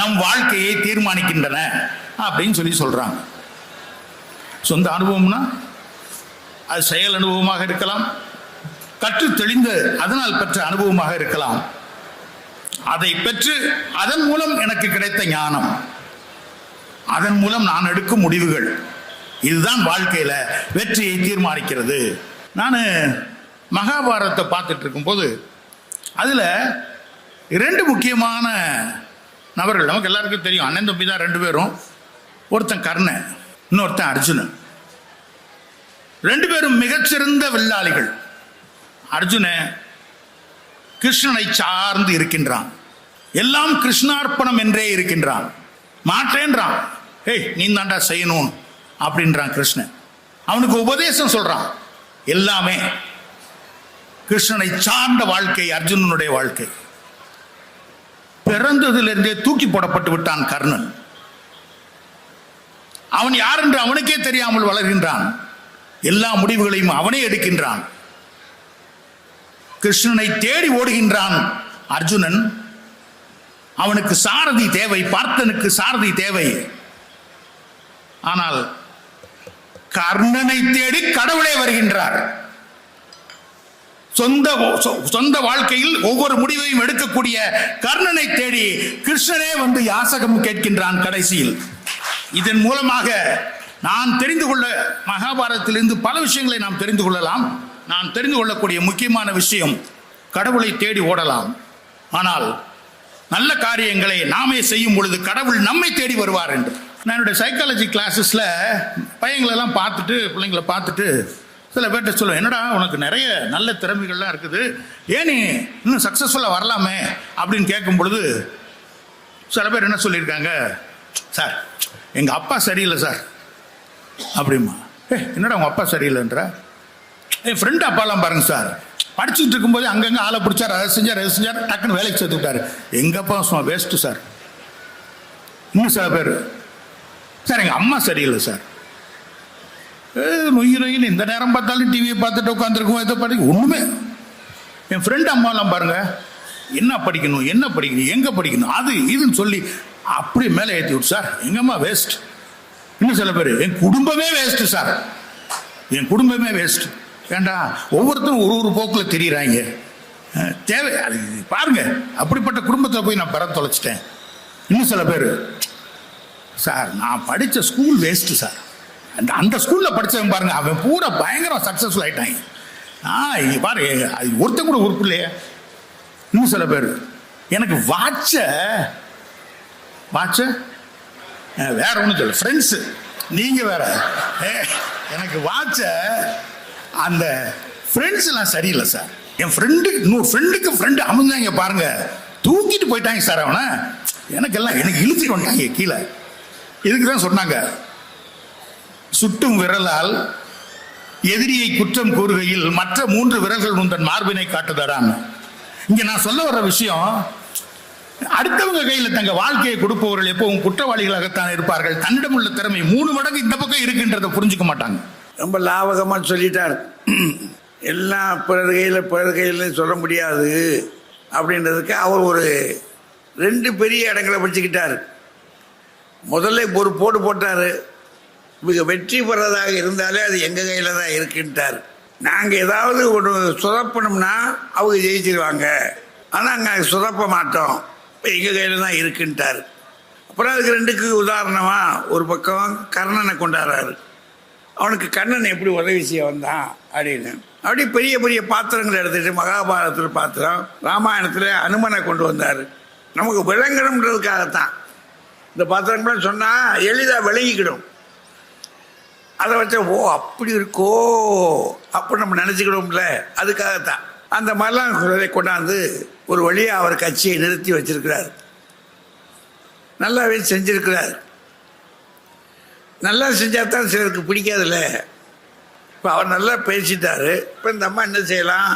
நம் வாழ்க்கையை தீர்மானிக்கின்றன அப்படின்னு சொல்லி சொல்றாங்க. சொந்த அனுபவம்னா அது செயல் அனுபவமாக இருக்கலாம், கற்று தெளிந்த அதனால் பெற்ற அனுபவமாக இருக்கலாம். அதை பெற்று அதன் மூலம் எனக்கு கிடைத்த ஞானம், அதன் மூலம் நான் எடுக்கும் முடிவுகள், இதுதான் வாழ்க்கையில வெற்றியை தீர்மானிக்கிறது. நான் மகாபாரதத்தை பார்த்துட்டு இருக்கும்போது அதுல 2 முக்கியமான நபர்கள் நமக்கு எல்லாருக்கும் தெரியும். அண்ணன் தம்பி தான் 2 பேரும். ஒருத்தன் கர்ணன், இன்னொருத்தன் அர்ஜுனன். 2 பேரும் மிகச்சிறந்த வில்லாளிகள். அர்ஜுனன் கிருஷ்ணனை சார்ந்து இருக்கின்றான், எல்லாம் கிருஷ்ணார்ப்பணம் என்றே இருக்கின்றான், மாற்றேன்றான். ஏய், நீ தாண்டா செய்யணும் அப்படின்றான் கிருஷ்ணன். அவனுக்கு உபதேசம் சொல்றான். எல்லாமே கிருஷ்ணனை சார்ந்த வாழ்க்கை அர்ஜுனனுடைய வாழ்க்கை. பிறந்ததிலிருந்தே தூக்கி போடப்பட்டு விட்டான் கர்ணன். அவன் யார் என்று அவனுக்கே தெரியாமல் வளர்கின்றான். எல்லா முடிவுகளையும் அவனே எடுக்கின்றான். கிருஷ்ணனை தேடி ஓடுகின்றான் அர்ஜுனன். அவனுக்கு சாரதி தேவை, பார்த்தனுக்கு சாரதி தேவை. ஆனால் கர்ணனை தேடி கடவுளே வருகின்றார். சொந்த வாழ்க்கையில் ஒவ்வொரு முடிவையும் எடுக்கக்கூடிய கர்ணனை தேடி கிருஷ்ணனே வந்து யாசகம் கேட்கின்றான் கடைசியில். இதன் மூலமாக நான் தெரிந்து கொள்ள, மகாபாரதத்திலிருந்து பல விஷயங்களை நாம் தெரிந்து கொள்ளலாம். நான் தெரிந்து கொள்ளக்கூடிய முக்கியமான விஷயம், கடவுளை தேடி ஓடலாம், ஆனால் நல்ல காரியங்களை நாமே செய்யும் பொழுது கடவுள் நம்மை தேடி வருவார் என்று. நான் என்னுடைய சைக்காலஜி கிளாஸஸ்ல பையங்களெல்லாம் பார்த்துட்டு, பிள்ளைங்களை பார்த்துட்டு சில பேர்கிட்ட சொல்லுவேன், என்னடா உனக்கு நிறைய நல்ல திறமைகள்லாம் இருக்குது, ஏன் நீ இன்னும் சக்ஸஸ்ஃபுல்லாக வரலாமே அப்படின்னு கேட்கும் பொழுது சில பேர் என்ன சொல்லியிருக்காங்க, சார் எங்கள் அப்பா சரியில்லை சார் அப்படிமா. என்னடா உங்கள் அப்பா சரியில்லைன்ற? என் ஃப்ரெண்டு அப்பாலாம் பாருங்க சார், படிச்சுட்டு இருக்கும்போது அங்கங்கே ஆளை பிடிச்சார், அதை செஞ்சார், டக்குன்னு வேலைக்கு சேர்த்து விட்டார். எங்கள் அப்பா சும்மா வேஸ்ட்டு சார். இன்னும் சில பேர், சார் எங்கள் அம்மா சரியில்லை சார், நொய்யின் இந்த நேரம் பார்த்தாலும் டிவியை பார்த்துட்டு உட்காந்துருக்கோம், எதை படிக்க ஒன்றுமே. என் ஃப்ரெண்டு அம்மாலாம் பாருங்க, என்ன படிக்கணும் எங்கே படிக்கணும் அது இதுன்னு சொல்லி அப்படி மேலே ஏற்றி விட்டு, சார் எங்கள் அம்மா வேஸ்ட். இன்னும் சில பேர், என் குடும்பமே வேஸ்ட்டு சார், என் குடும்பமே வேஸ்ட். ஏண்டா ஒவ்வொருத்தரும் ஒரு போக்கில் தெரியுறாங்க, தேவை அது பாருங்க, அப்படிப்பட்ட குடும்பத்தில் போய் நான் பெற தொலைச்சிட்டேன். இன்னும் சில பேர், சார் நான் படித்த ஸ்கூல் வேஸ்ட்டு சார், அந்த ஸ்கூலில் படித்தவன் பாருங்க அவன் பூரா பயங்கரம் சக்ஸஸ்ஃபுல் ஆகிட்டாங்க. இங்கே பாரு அது ஒருத்தன் கூட உறுப்பு இல்லையே. இன்னும் சில பேர், எனக்கு வாட்சை வேற ஒன்றும் சொல்ல, ஃப்ரெண்ட்ஸு நீங்கள் வேற, எனக்கு வாட்சை அந்த ஃப்ரெண்ட்ஸ் எல்லாம் சரியில்லை சார். என் இன்னொரு ஃப்ரெண்டு அமைஞ்சாங்க பாருங்க, தூக்கிட்டு போயிட்டாங்க சார் அவனை, எனக்கு இழுத்துட்டு வந்துட்டாங்க கீழே. இதுக்கு தான் சொன்னாங்க, சுட்டும் விரலால் எதிரியை குற்றம் கூறுகையில் மற்ற 3 விரல்கள் உந்தன் மார்பினை காட்டுதடான்னு. இங்க நான் சொல்ல வர்ற விஷயம், அடுத்தவங்க கையில தங்க வாழ்க்கையை கொடுப்பவர்கள் எப்பவும் குற்றவாளிகளாகத்தான் இருப்பார்கள். தன்னிடம் உள்ள திறமை 3 மடங்கு இந்த பக்கம் இருக்குன்றதை புரிஞ்சுக்க மாட்டாங்க. ரொம்ப லாவகமா சொல்லிட்டார். எல்லாம் பிறர் கையில் சொல்ல முடியாது அப்படின்றதுக்கு அவர் ஒரு 2 பெரிய இடங்களை வச்சுக்கிட்டார். முதல்ல ஒரு போட்டார், மிக வெற்றி பெறதாக இருந்தாலே அது எங்கள் கையில் தான் இருக்குன்ட்டார். நாங்கள் ஏதாவது ஒன்று சொதப்பணும்னா அவங்க ஜெயிச்சிருவாங்க, ஆனால் நாங்கள் சொதப்ப மாட்டோம், எங்கள் கையில் தான் இருக்குன்ட்டார். அப்புறம் அதுக்கு 2க்கு உதாரணமாக ஒரு பக்கம் கர்ணனை கொண்டாடுறாரு. அவனுக்கு கண்ணன் எப்படி உதவி செய்ய வந்தான் அப்படின்னு அப்படி பெரிய பெரிய பாத்திரங்களை எடுத்துட்டு மகாபாரதத்தில் பாத்திரம், ராமாயணத்தில் அனுமனை கொண்டு வந்தார். நமக்கு விளங்கணுன்றதுக்காகத்தான். இந்த பாத்திரங்கள்லாம் சொன்னால் எளிதாக விளங்கிக்கிடும். அதை வச்ச ஓ அப்படி இருக்கோ அப்படி நம்ம நினச்சிக்கிடுவோம்ல, அதுக்காகத்தான். அந்த மாதிரிலாம் கொண்டாந்து ஒரு வழியாக அவர் கட்சியை நிறுத்தி வச்சிருக்கிறார். நல்லாவே செஞ்சிருக்கிறார். நல்லா செஞ்சால் தான் சிலருக்கு பிடிக்காதுல்ல. இப்போ அவர் நல்லா பேசிட்டாரு. இப்போ இந்த அம்மா என்ன செய்யலாம்,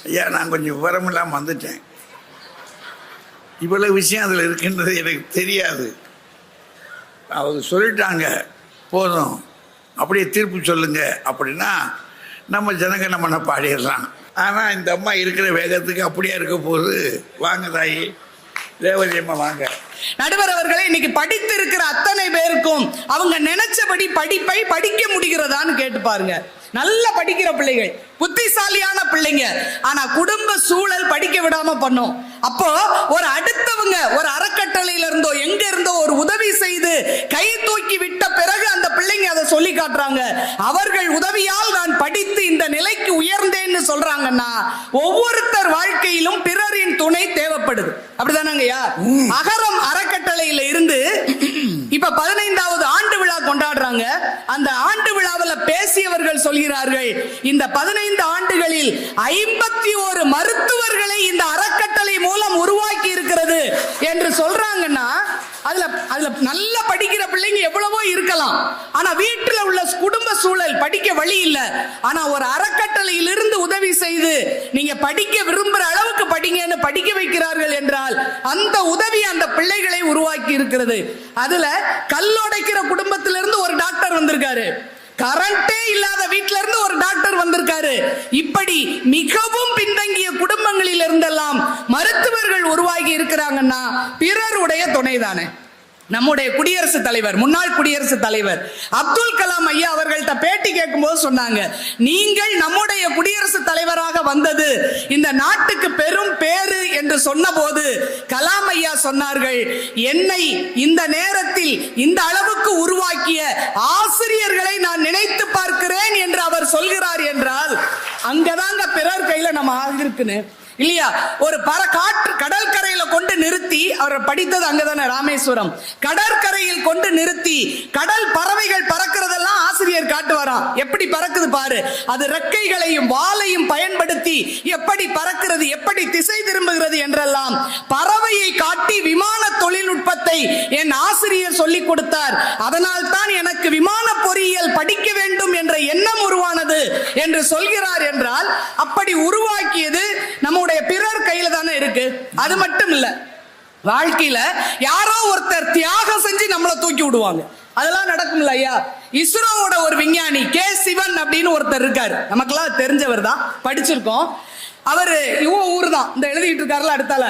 ஐயா நான் கொஞ்சம் விவரம் இல்லாமல் வந்துட்டேன், இவ்வளோ விஷயம் அதில் இருக்குன்றது எனக்கு தெரியாது, அவங்க சொல்லிட்டாங்க போதும் அப்படியே தீர்ப்பு சொல்லுங்க அப்படின்னா நம்ம ஜனகணமன பாடிடலாம். ஆனால் இந்த அம்மா இருக்கிற வேகத்துக்கு அப்படியே இருக்க போது. வாங்க தாயி ரேவதி அம்மா வாங்க. நடுவர் அவர்களே, இன்னைக்கு படித்து இருக்கிற அத்தனை பேருக்கும் அவங்க நினைச்சபடி படிப்பை படிக்க முடிகிறதான்னு கேட்டு பாருங்க. நல்ல படிக்கிற பிள்ளைகள், புத்திசாலியான பிள்ளைங்க, ஆனா குடும்ப சூழல் படிக்க விடாம பண்ணும். அப்போ ஒரு அடுத்தவங்க ஒரு அறக்கட்டளையில இருந்தோ எங்க இருந்தோ ஒரு உதவி செய்து கை தூக்கி விட்ட பிறகு அந்த பிள்ளைங்க அதை சொல்லி காட்டுறாங்க. அவர்கள் உதவியால் நான் படித்து இந்த நிலைக்கு உயர்ந்தேன்னு சொல்றாங்கன்னா ஒவ்வொருத்தர் வாழ்க்கையிலும் பிறரின் துணை தேவைப்படுது. அப்படிதானங்கய்யா? அகரம் அறக்கட்டளையில இருந்து இப்ப 15வது ஆண்டு விழா கொண்டாடுறாங்க. அந்த ஆண்டு விழாவில் பேசியவர்கள் சொல்கிறார்கள், இந்த 15 ஆண்டுகளில் 51 மருத்துவர்களை இந்த அறக்கட்டளை மூலம் உருவாக்கி இருக்கிறது என்று சொல்றாங்கன்னா அதுல நல்ல படிக்கிற பிள்ளைங்க எவ்வளவோ இருக்கலாம். ஆனா வீட்டுல உள்ள குடும்ப சூழல் படிக்க வழி இல்ல. ஆனா ஒரு அறக்கட்டளையில் இருந்து உதவி செய்து நீங்க படிக்க விரும்புற அளவுக்கு படிங்கன்னு படிக்க வைக்கிறார்கள் என்றால் அந்த உதவி அந்த பிள்ளைகளை உருவாக்கி இருக்கிறது. அதுல கல்லோடைக்கிற குடும்பத்திலிருந்து ஒரு டாக்டர் வந்திருக்காரு, கரண்டே இல்லாத வீட்டில இருந்து ஒரு டாக்டர் வந்திருக்காரு. இப்படி மிகவும் பின்தங்கிய குடும்பங்களில் இருந்தெல்லாம் மருத்துவர்கள் உருவாகி இருக்கிறாங்கன்னா பிறருடைய துணைதானே. நம்முடைய குடியரசுத் தலைவர், முன்னாள் குடியரசுத் தலைவர் அப்துல் கலாம் ஐயா அவர்கள்ட்ட பேட்டி கேட்கும் போது சொன்னாங்க, நீங்கள் நம்முடைய குடியரசுத் தலைவராக வந்தது இந்த நாட்டுக்கு பெரும் பேரு என்று சொன்ன போது கலாம் ஐயா சொன்னார்கள், என்னை இந்த நேரத்தில் இந்த அளவுக்கு உருவாக்கிய ஆசிரியர்களை நான் நினைத்து பார்க்கிறேன் என்று அவர் சொல்கிறார் என்றால் அங்கதாங்க பிறர் கையில நம்ம ஆகிருக்குன்னு இல்லையா? ஒரு கடற்கரையில கொண்டு நிறுத்தி, அவர் படித்தது அங்கதானே ராமேஸ்வரம், கடற்கரையில் கொண்டு நிறுத்தி கடல் பறவைகள் பறக்கிறதெல்லாம் ஆசிரியர் காட்டுவாராம். எப்படி பறக்குது பாரு, அது ரெக்கைகளையும் வாலையும் பயன்படுத்தி எப்படி பறக்கிறது, எப்படி திசை திரும்புகிறது என்றெல்லாம் பறவையை காட்டி விமான தொழில்நுட்பத்தை என் ஆசிரியர் சொல்லிக் கொடுத்தார். அதனால் தான் எனக்கு விமான பொறியியல் படிக்க வேண்டும் என்ற எண்ணம் உருவானது என்று சொல்கிறார் என்றால் அப்படி உருவாக்கியது நம்முடைய பிறர் கையில தானே இருக்கு. அது மட்டும் இல்ல, வாழ்க்கையில யாரோ ஒருத்தர் தியாகம் செஞ்சு நம்மளை தூக்கி விடுவாங்க. அதெல்லாம் நடக்கும்ல ஐயா. இஸ்ரோவோட ஒரு விஞ்ஞானி கே சிவன் அப்படின்னு ஒருத்தர் இருக்காரு, நமக்கெல்லாம் தெரிஞ்சவர் தான், படிச்சிருக்கோம். அவரு ஊர் தான் இந்த எழுதிட்டு இருக்காருல அடுத்தால,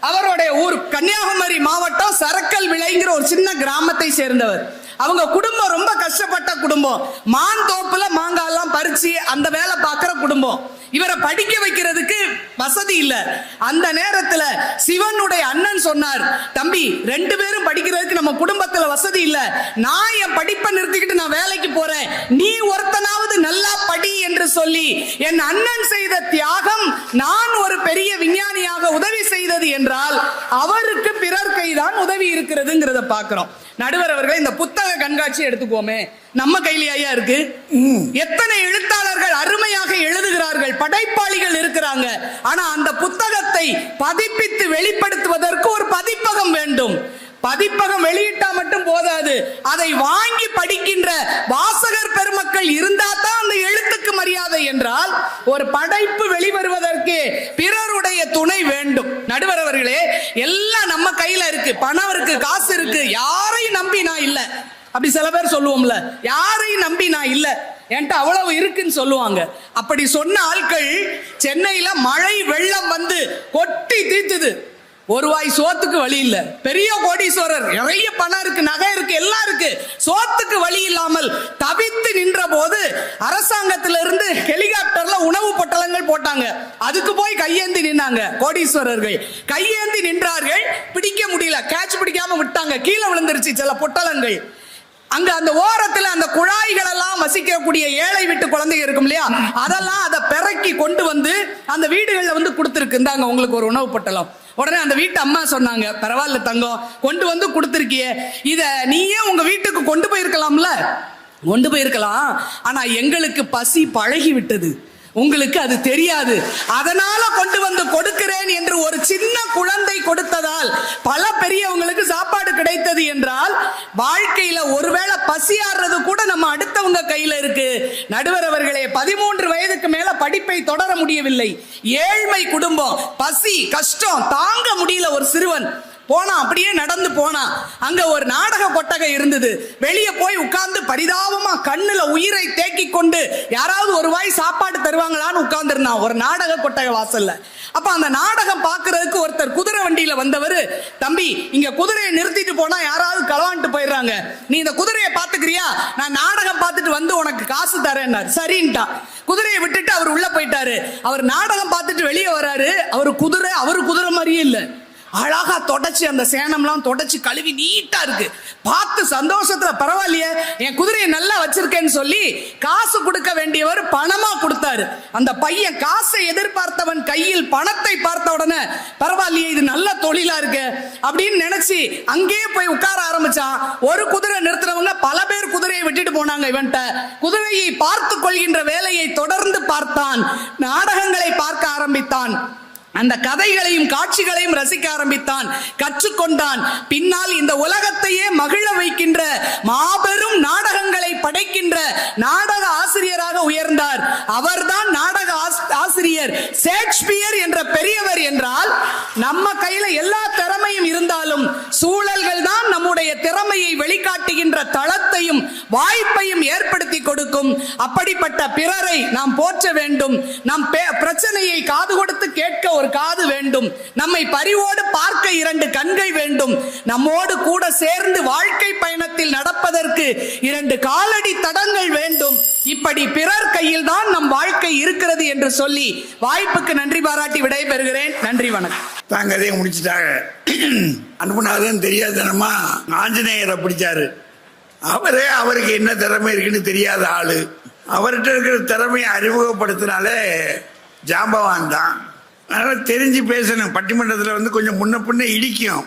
அவருடைய ஊர் கன்னியாகுமரி மாவட்டம் சரக்கல் விளைங்கிற ஒரு சின்ன கிராமத்தை சேர்ந்தவர். அவங்க குடும்பம் ரொம்ப கஷ்டப்பட்ட குடும்பம், மாந்தோப்புல மாங்காய் எல்லாம் பறிச்சு அந்த வேலை பார்க்கிற குடும்பம். இவரை படிக்க வைக்கிறதுக்கு வசதி இல்ல. அந்த நேரத்துல சிவனுடைய அண்ணன் சொன்னார், தம்பி 2 பேரும் படிக்கிறதுக்கு நம்ம குடும்பத்துல வசதி இல்ல, நான் என் படிப்பை நிறுத்திக்கிட்டு நான் வேலைக்கு போறேன், நீ ஒருத்தனாவது நல்லா படி என்று சொல்லி என் அண்ணன் செய்த தியாகம் நான் ஒரு பெரிய விஞ்ஞானியாக உதவி செய்தது என்றால் அவருக்கு பிறர் கைதான் உதவி இருக்கிறதுங்கிறத பார்க்கிறோம். நடுவர் அவர்கள் இந்த புத்தக கண்காட்சி எடுத்துக்கோமே, நம்ம கையிலேயா இருக்கு. எத்தனை எழுத்தாளர்கள் அருமையாக எழுதுகிறார்கள், படைப்பாளிகள் இருக்கிறாங்க. ஆனா அந்த புத்தகத்தை பதிப்பித்து வெளிப்படுத்துவதற்கு ஒரு பதிப்பகம் வேண்டும். பதிப்பகம் வெளியிட்டா மட்டும் போதாது, அதை வாங்கி படிக்கின்ற வாசகர் பெருமக்கள் இருந்தா தான் அந்த எழுத்துக்கு மரியாதை. என்றால் ஒரு படைப்பு வெளிவருவதற்கு பிறருடைய துணை வேண்டும். நடுவர் அவர்களே, எல்லாம் நம்ம கையில இருக்கு, பணம் இருக்கு, காசு இருக்கு, யாரையும் நம்பி நான் இல்ல. அப்படி சில பேர் சொல்லுவோம்ல, யாரையும் நம்பி நான் இல்ல, என்கிட்ட அவ்வளவு இருக்குன்னு சொல்லுவாங்க. அப்படி சொன்ன ஆட்கள் சென்னையில மழை வெள்ளம் வந்து கொட்டி தீர்த்துது, ஒரு வாய் சோத்துக்கு வழி இல்ல. பெரிய கோடீஸ்வரர், நிறைய பணம் இருக்கு, நகை இருக்கு, எல்லாம் இருக்கு, சோத்துக்கு வழி இல்லாமல் தவித்து நின்ற போது அரசாங்கத்திலிருந்து ஹெலிகாப்டர்ல உணவு பொட்டலங்கள் போட்டாங்க. அதுக்கு போய் கையேந்தி நின்னாங்க கோடீஸ்வரர்கள். கையேந்தி நின்றார்கள், பிடிக்க முடியல, கேட்ச் பிடிக்காம விட்டாங்க, கீழே விழுந்துருச்சு சில பொட்டலங்கள். அங்க அந்த ஓரத்துல அந்த குழாய்கள் எல்லாம் வசிக்கக்கூடிய ஏழை வீட்டு குழந்தைங்க இருக்கும் இல்லையா, அதெல்லாம் அதை பெருக்கி கொண்டு வந்து அந்த வீடுகள்ல வந்து கொடுத்துருக்கு, இந்தாங்க உங்களுக்கு ஒரு உணவு பொட்டலம். உடனே அந்த வீட்டு அம்மா சொன்னாங்க, பரவாயில்ல தங்கம், கொண்டு வந்து கொடுத்துருக்கியே, இத நீயே உங்க வீட்டுக்கு கொண்டு போயிருக்கலாம்ல. கொண்டு போயிருக்கலாம், ஆனா எங்களுக்கு பசி பழகி விட்டது, உங்களுக்கு அது தெரியாது, அதனால கொண்டு வந்து கொடுக்கிறேன் என்று ஒரு சின்ன குழந்தை கொடுத்ததால் பல பெரியவங்களுக்கு சாப்பாடு கிடைத்தது என்றால், வாழ்க்கையில ஒருவேளை பசியாடுறது கூட நம்ம அடுத்தவங்க கையில இருக்கு. நடுவர் அவர்களே, 13 வயதுக்கு மேல படிப்பை தொடர முடியவில்லை, ஏழ்மை குடும்பம், பசி கஷ்டம் தாங்க முடியல, ஒரு சிறுவன் போனா, அப்படியே நடந்து போனா, அங்க ஒரு நாடக கொட்டகை இருந்தது. வெளியே போய் உட்கார்ந்து பரிதாபமா கண்ணுல உயிரை தேக்கி கொண்டு யாராவது ஒரு வாய் சாப்பாடு தருவாங்களான்னு உட்கார்ந்து இருந்தான் ஒரு நாடக கொட்டகை வாசல்ல. அப்ப அந்த நாடகம் பாக்குறதுக்கு ஒருத்தர் குதிரை வண்டியில வந்தவர், தம்பி இங்க குதிரையை நிறுத்திட்டு போனா யாராவது களவான்ட்டு போயிடுறாங்க, நீ இந்த குதிரையை பாத்துக்கிறியா, நான் நாடகம் பார்த்துட்டு வந்து உனக்கு காசு தரேன்னாரு. சரின்ட்டா, குதிரையை விட்டுட்டு அவர் உள்ள போயிட்டாரு. அவர் நாடகம் பார்த்துட்டு வெளியே வராரு, அவரு குதிரை மாதிரியே இல்ல, அழகா தொடச்சு அந்த சேனம்லாம் தொடச்சு கழுவி நீட்டா இருக்கு. பார்த்து சந்தோஷத்துல, பரவாயில்லையே என் குதிரையை நல்லா வச்சிருக்கேன்னு சொல்லி காசு கொடுக்க வேண்டியவர் பணமா கொடுத்தாரு. அந்த பையன் காசை எதிர்பார்த்தவன் கையில் பணத்தை பார்த்த உடனே, பரவாயில்லையே இது நல்ல தொழிலா இருக்கு அப்படின்னு நினைச்சு அங்கேயே போய் உட்கார ஆரம்பிச்சான். ஒரு குதிரை நிறுத்துறவங்க பல பேர் குதிரையை விட்டுட்டு போனாங்க. இவன்ட்ட குதிரையை பார்த்து கொள்கின்ற வேலையை தொடர்ந்து பார்த்தான், நாடகங்களை பார்க்க ஆரம்பித்தான், அந்த கதைகளையும் காட்சிகளையும் ரசிக்க ஆரம்பித்தான், கற்றுக்கொண்டான். பின்னால் இந்த உலகத்தையே மகிழ வைக்கின்ற மாபெரும் நாடகங்களை படைக்கின்ற நாடக ஆசிரியராக உயர்ந்தார். அவர்தான் நாடக ஆசிரியர் ஷேக்ஸ்பியர் என்ற பெரியவர். என்றால் நம்ம கையில எல்லா திறமையும் இருந்தாலும் சூழல்கள் தான் நம்முடைய திறமையை வெளிக்காட்டுகின்ற தளத்தையும் வாய்ப்பையும் ஏற்படுத்தி கொடுக்கும். அப்படிப்பட்ட பிறரை நாம் போற்ற வேண்டும். நம் பிரச்சனையை காது கொடுத்து கேட்க ஒரு காது வேண்டும், நம்மை பரிவோடு பார்க்க 2 கண்கள் வேண்டும், நம்மோடு கூட சேர்ந்து வாழ்க்கை பயணத்தில் நடப்பதற்கு 2 காலடி தடங்கள் வேண்டும். இப்படி பிறர் கையில் தான் நம் வாழ்க்கை இருக்கிறது என்று சொல்லி வாய்ப்புக்கு நன்றி பாராட்டி விடைபெறுகிறேன். நன்றி, வணக்கம். தாங்க அதே முடிச்சுட்டாங்க. அனுப்புனாதான் தெரியாதனமா ஆஞ்சநேயரை பிடிச்சாரு. அவருக்கு என்ன திறமை இருக்குன்னு தெரியாத ஆளு, அவர்கிட்ட இருக்கிற திறமையை அறிமுகப்படுத்தினாலே ஜாம்பவான் தான். அதனால தெரிஞ்சு பேசணும். பட்டிமன்றத்தில் வந்து கொஞ்சம் முன்ன பின்ன இடிக்கும்.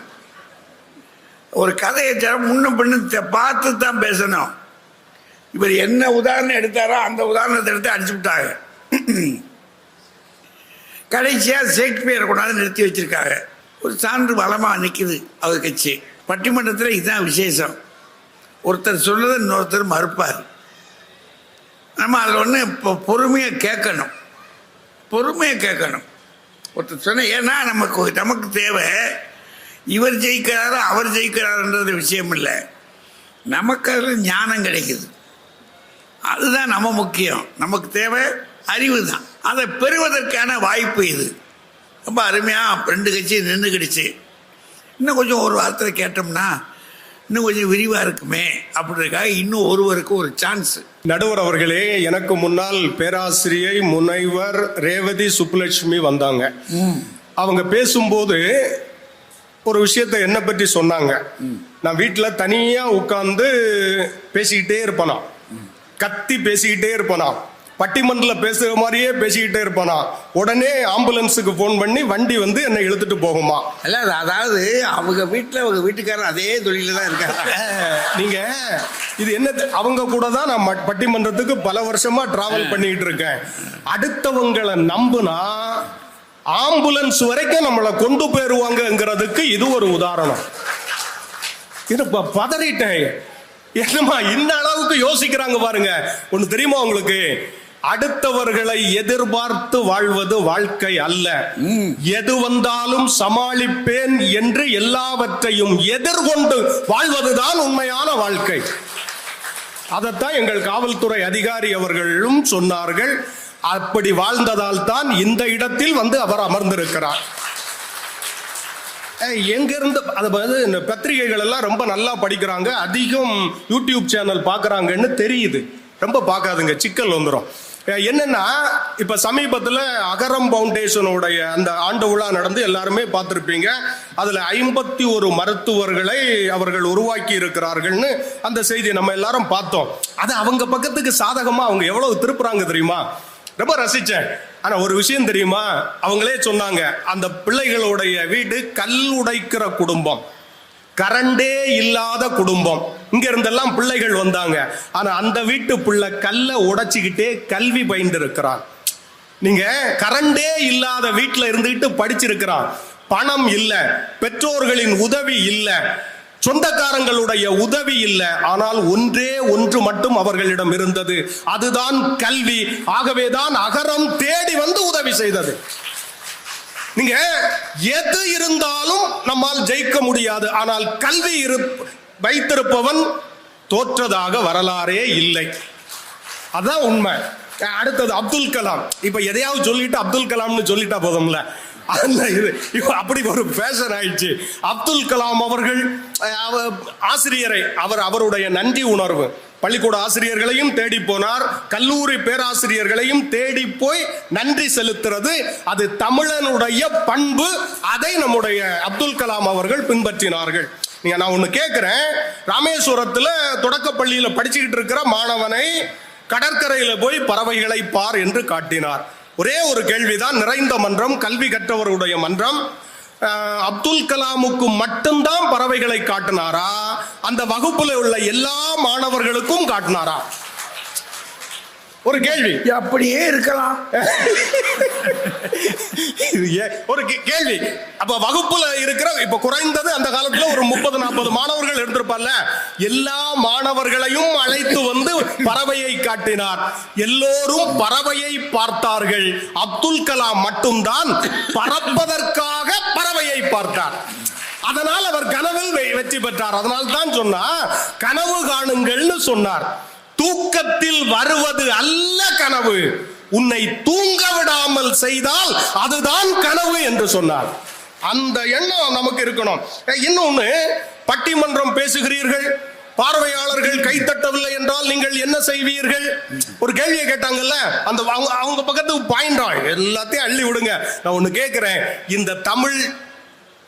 ஒரு கதையை முன்ன பின்ன பார்த்து தான் பேசணும். இவர் என்ன உதாரணம் எடுத்தாரோ அந்த உதாரணத்தை எடுத்து அடிச்சு விட்டாங்க. கடைசியாக ஷேக்ஸ்பியரை கொண்டாந்து நிறுத்தி வச்சிருக்காங்க. ஒரு சான்று பலமாக நிற்குது அவர் கட்சி. பட்டிமன்றத்தில் இதுதான் விசேஷம். ஒருத்தர் சொல்றதை இன்னொருத்தர் மறுப்பார். நம்ம அதில் ஒன்று இப்போ பொறுமையாக கேட்கணும். ஒருத்தர் சொன்ன, ஏன்னா நமக்கு தேவை இவர் ஜெயிக்கிறாரோ அவர் ஜெயிக்கிறாருன்றது விஷயம் இல்லை, நமக்கு அதில் ஞானம் கிடைக்குது, அதுதான் நம்ம முக்கியம். நமக்கு தேவை அறிவு தான். அதை பெறுவதற்கான வாய்ப்பு இது. ரொம்ப அருமையாக 2 கட்சி நின்றுக்கிடுச்சு. இன்னும் கொஞ்சம் ஒரு வார்த்தை கேட்டோம்னா இன்னும் கொஞ்சம் விரிவாக இருக்குமே அப்படின்றதுக்காக இன்னும் ஒருவருக்கு ஒரு சான்ஸ். நடுவர் அவர்களே, எனக்கு முன்னால் பேராசிரியை முனைவர் ரேவதி சுப்புலட்சுமி வந்தாங்க. அவங்க பேசும்போது ஒரு விஷயத்தை என்ன பற்றி சொன்னாங்க. நான் வீட்டில் தனியாக உட்கார்ந்து பேசிக்கிட்டே இருப்பேனா, கத்தி பேசிக்கிட்டே இருப்பேனா, பட்டிமன்றத்தில் பேசுகிற மாதிரியே பேசிக்கிட்டே இருப்பானா, உடனே ஆம்புலன்ஸுக்கு ஃபோன் பண்ணி வண்டி வந்து என்னை இழுத்துட்டு போகுமா? இல்லை, அதாவது அவங்க வீட்டுக்காரர் அதே தொழில தான் இருக்காங்க. நீங்க இது என்ன, அவங்க கூட தான் நான் பட்டிமன்றத்துக்கு பல வருஷமா டிராவல் பண்ணிட்டு இருக்கேன். அடுத்தவங்களை நம்புனா ஆம்புலன்ஸ் வரைக்கும் நம்மளை கொண்டு போயிருவாங்கிறதுக்கு இது ஒரு உதாரணம். இது பதறிட்டேன். என்னமா இந்த அளவுக்கு யோசிக்கிறாங்க பாருங்க. ஒண்ணு தெரியுமா உங்களுக்கு, அடுத்தவர்களை எதிர்பார்த்து வாழ்வது வாழ்க்கை அல்ல. எது வந்தாலும் சமாளிப்பேன் என்று எல்லாவற்றையும் எதிர்கொண்டு வாழ்வதுதான் உண்மையான வாழ்க்கை. அதைத்தான் எங்கள் காவல்துறை அதிகாரி அவர்களும் சொன்னார்கள். அப்படி வாழ்ந்ததால் தான் இந்த இடத்தில் வந்து அவர் அமர்ந்திருக்கிறார். எங்கிருந்து அது இந்த பத்திரிகைகள் எல்லாம் ரொம்ப நல்லா படிக்கிறாங்க, அதிகம் யூடியூப் சேனல் பார்க்குறாங்கன்னு தெரியுது. ரொம்ப பார்க்காதுங்க, சிக்கல் வந்துடும். என்னன்னா இப்ப சமீபத்தில் அகரம் பவுண்டேஷனுடைய அந்த ஆண்டு விழா நடந்து எல்லாருமே பார்த்துருப்பீங்க. அதுல 51 மருத்துவர்களை அவர்கள் உருவாக்கி இருக்கிறார்கள்னு அந்த செய்தியை நம்ம எல்லாரும் பார்த்தோம். அது அவங்க பக்கத்துக்கு சாதகமா அவங்க எவ்வளவு திருப்புறாங்க தெரியுமா? ரொம்ப ரசிச்சேன். ஆனா ஒரு விஷயம் தெரியுமா, அவங்களே சொன்னாங்க, அந்த பிள்ளைகளுடைய வீடு கல் உடைக்கிற குடும்பம், கரண்டே இல்லாத குடும்பம். இங்க இருந்தெல்லாம் பிள்ளைகள் வந்தாங்க. ஆனா அந்த வீட்டு பிள்ளை கல்லை உடைச்சுக்கிட்டே கல்வி பயின்று இருக்கிறான். நீங்க கரண்டே இல்லாத வீட்டுல இருந்துகிட்டு படிச்சிருக்கிறான். பணம் இல்ல, பெற்றோர்களின் உதவி இல்ல, சொந்தக்காரங்களுடைய உதவி இல்லை. ஆனால் ஒன்றே ஒன்று மட்டும் அவர்களிடம் இருந்தது, அதுதான் கல்வி. ஆகவேதான் அகரம் தேடி வந்து உதவி செய்தது. நீங்க எது இருந்தாலும் நம்மால் ஜெயிக்க முடியாது. ஆனால் கல்வி வைத்திருப்பவன் தோற்றதாக வரலாறே இல்லை. அதான் உண்மை. அடுத்தது அப்துல் கலாம். இப்ப எதையாவது சொல்லிட்டு அப்துல் கலாம்னு சொல்லிட்டா போதும்ல, அப்படி ஒரு ஃபேஷன் ஆயிடுச்சு. அப்துல் கலாம் அவர்கள் ஆசிரியரை அவருடைய நன்றி உணர்வு, பள்ளிக்கூட ஆசிரியர்களையும் தேடி போனார், கல்லூரி பேராசிரியர்களையும் தேடி போய் நன்றி செலுத்துறது அது தமிழனுடைய பண்பு. அதை நம்முடைய அப்துல் கலாம் அவர்கள் பின்பற்றினார்கள். நீங்க நான் ஒண்ணு கேட்கிறேன், ராமேஸ்வரத்துல தொடக்க பள்ளியில படிச்சுக்கிட்டு இருக்கிற மாணவனை கடற்கரையில போய் பறவைகளை பார் என்று காட்டினார். ஒரே ஒரு கேள்விதான், நிறைந்த மன்றம், கல்வி கற்றவருடைய மன்றம். அப்துல் கலாமுக்கு மட்டும்தான் பறவைகளை காட்டினாரா, அந்த வகுப்புல உள்ள எல்லா மாணவர்களுக்கும் காட்டினாரா? ஒரு கேள்வி. அப்படியே இருக்கலாம். ஒரு கேள்வி. அப்ப வகுப்புல இருக்கிற இப்ப குறைந்தது அந்த காலத்துல ஒரு 30-40 மாணவர்கள் இருந்திருப்பார்ல, எல்லா மாணவர்களையும் அழைத்து வந்து பறவையை காட்டினார். எல்லோரும் பறவையை பார்த்தார்கள். அப்துல் கலாம் மட்டும்தான் பறப்பதற்காக பறவையை பார்த்தார். அதனால் அவர் கனவில் வெற்றி பெற்றார். அதனால் தான் சொன்னார், கனவு காணுங்கள்னு சொன்னார். தூக்கத்தில் வருவது அல்ல கனவு, உன்னை தூங்க விடாமல் செய்தால் அதுதான் கனவு என்று சொன்னார். அந்த எண்ணம் நமக்கு இருக்கணும். இன்னொன்னு, பட்டிமன்றம் பேசுகிறீர்கள், பார்வையாளர்கள் கைத்தட்டவில்லை என்றால் நீங்கள் என்ன செய்வீர்கள்? ஒரு கேள்வியை கேட்டாங்கல்ல, அந்த அவங்க பக்கத்துக்கு பாயிண்டா எல்லாத்தையும் அள்ளி விடுங்க. நான் ஒண்ணு கேட்கிறேன், இந்த தமிழ்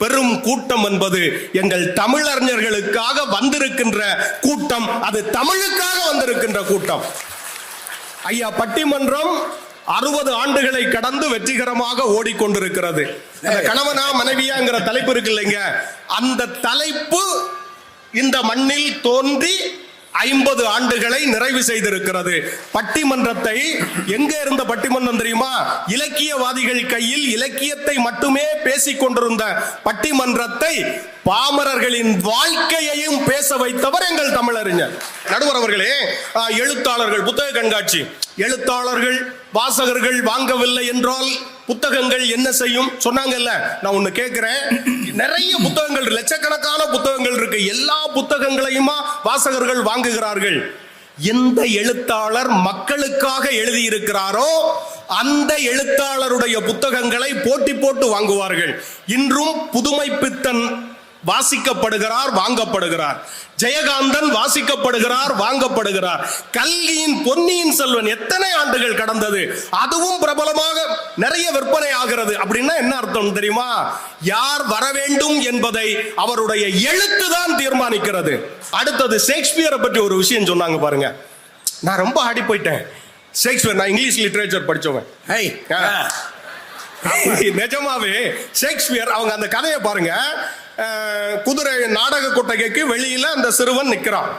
பெரும் கூட்டம் என்பது எங்கள் தமிழறிஞர்களுக்காக வந்திருக்கின்ற கூட்டம், அது தமிழுக்காக வந்திருக்கின்ற கூட்டம். ஐயா, பட்டிமன்றம் 60 ஆண்டுகளை கடந்து வெற்றிகரமாக ஓடிக்கொண்டிருக்கிறது. கணவனா மனைவியாங்கிற தலைப்பு இருக்கு இல்லைங்க, அந்த தலைப்பு இந்த மண்ணில் தோன்றி 50 ஆண்டுகளை நிறைவு செய்திருக்கிறது. பட்டிமன்றத்தை எங்க இருந்த பட்டிமன்றம் தெரியுமா? இலக்கியவாதிகள் கையில் இலக்கியத்தை மட்டுமே பேசிக் கொண்டிருந்த பட்டிமன்றத்தை பாமரர்களின் வாழ்க்கையையும் பேச வைத்தவர் எங்கள் தமிழறிஞர். நடுவர் அவர்களே, எழுத்தாளர்கள் புத்தக கண்காட்சி, எழுத்தாளர்கள் வாசகர்கள் வாங்கவில்லை என்றால் புத்தகங்கள் என்ன செய்யும் சொன்னாங்கல்ல. நான் ஒண்ணு கேட்கிறேன், நிறைய புத்தகங்கள், லட்சக்கணக்கான புத்தகங்கள் இருக்கு, எல்லா புத்தகங்களையுமா வாசகர்கள் வாங்குகிறார்கள்? எந்த எழுத்தாளர் மக்களுக்காக எழுதியிருக்கிறாரோ அந்த எழுத்தாளருடைய புத்தகங்களை போட்டி போட்டு வாங்குவார்கள். இன்றும் புதுமை பித்தன் வாசிக்கப்படுகிறார், வாங்கப்படுகிறார். ஜெயகாந்தன் வாசிக்கப்படுகிறார், வாங்கப்படுகிறார். கல்கியின் பொன்னியின் செல்வன் எத்தனை ஆண்டுகள் கடந்தது, அதுவும் பிரபலமாக நிறைய விற்பனை ஆகிறது. அப்படின்னா என்ன அர்த்தம் தெரியுமா? யார் வர வேண்டும் என்பதை அவருடைய எழுத்து தான் தீர்மானிக்கிறது. அடுத்தது, ஷேக்ஸ்பியரை பற்றி ஒரு விஷயம் சொன்னாங்க பாருங்க, நான் ரொம்ப ஆடி போயிட்டேன். ஷேக்ஸ்பியர், நான் இங்கிலீஷ் லிட்டரேச்சர் படிச்சவன். நிஜமாவே ஷேக்ஸ்பியர், அவங்க அந்த கதையை பாருங்க. குதிரை நாடக கொட்டகைக்கு வெளியில அந்த சிறுவன் நிக்கிறான்.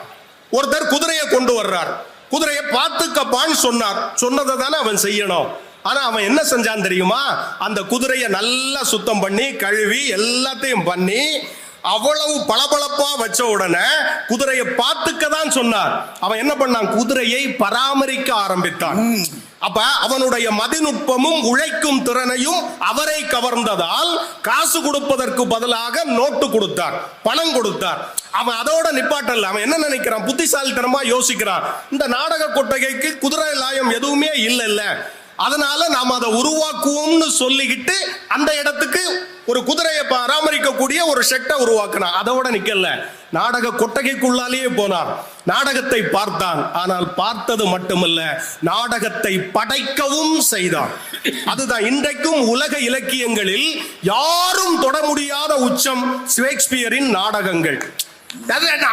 ஒருத்தர் குதிரையை கொண்டு வர்றார். குதிரையை பார்த்துக்கப்பான்னு சொன்னார். சொன்னதை தானே அவன் செய்யணும். ஆனா அவன் என்ன செஞ்சான் தெரியுமா? அந்த குதிரையை நல்லா சுத்தம் பண்ணி கழுவி எல்லாத்தையும் பண்ணி அவ்வளவு பளபளப்பா வச்ச உடனே குதிரையை பார்த்துக்க தான் சொன்னார். அவன் என்ன பண்ணான்? குதிரையை பராமரிக்க ஆரம்பித்தான். அப்ப அவனுடைய மதிநுட்பமும் உழைக்கும் திறனையும் அவரை கவர்ந்ததால் காசு கொடுப்பதற்கு பதிலாக நோட்டு கொடுத்தார், பணம் கொடுத்தார். அவன் அதோட நிப்பாட்டல்ல. அவன் என்ன நினைக்கிறான்? புத்திசாலித்தனமா யோசிக்கிறான். இந்த நாடக கொட்டகைக்கு குதிரை லாயம் எதுவுமே இல்ல, அதனால நாம் அதை உருவாக்குவோம்னு சொல்லிக்கிட்டு அந்த இடத்துக்கு ஒரு குதிரையை பராமரிக்கக்கூடிய ஒரு ஷெட்டை உருவாக்கினான். அதோட நிக்கல, நாடக கொட்டகைக்குள்ளாலேயே போனான், நாடகத்தை பார்த்தான். ஆனால் பார்த்தது மட்டுமல்ல, நாடகத்தை படைக்கவும் செய்தான். அதுதான் இன்றைக்கும் உலக இலக்கியங்களில் யாரும் தொட முடியாத உச்சம் ஷேக்ஸ்பியரின் நாடகங்கள்.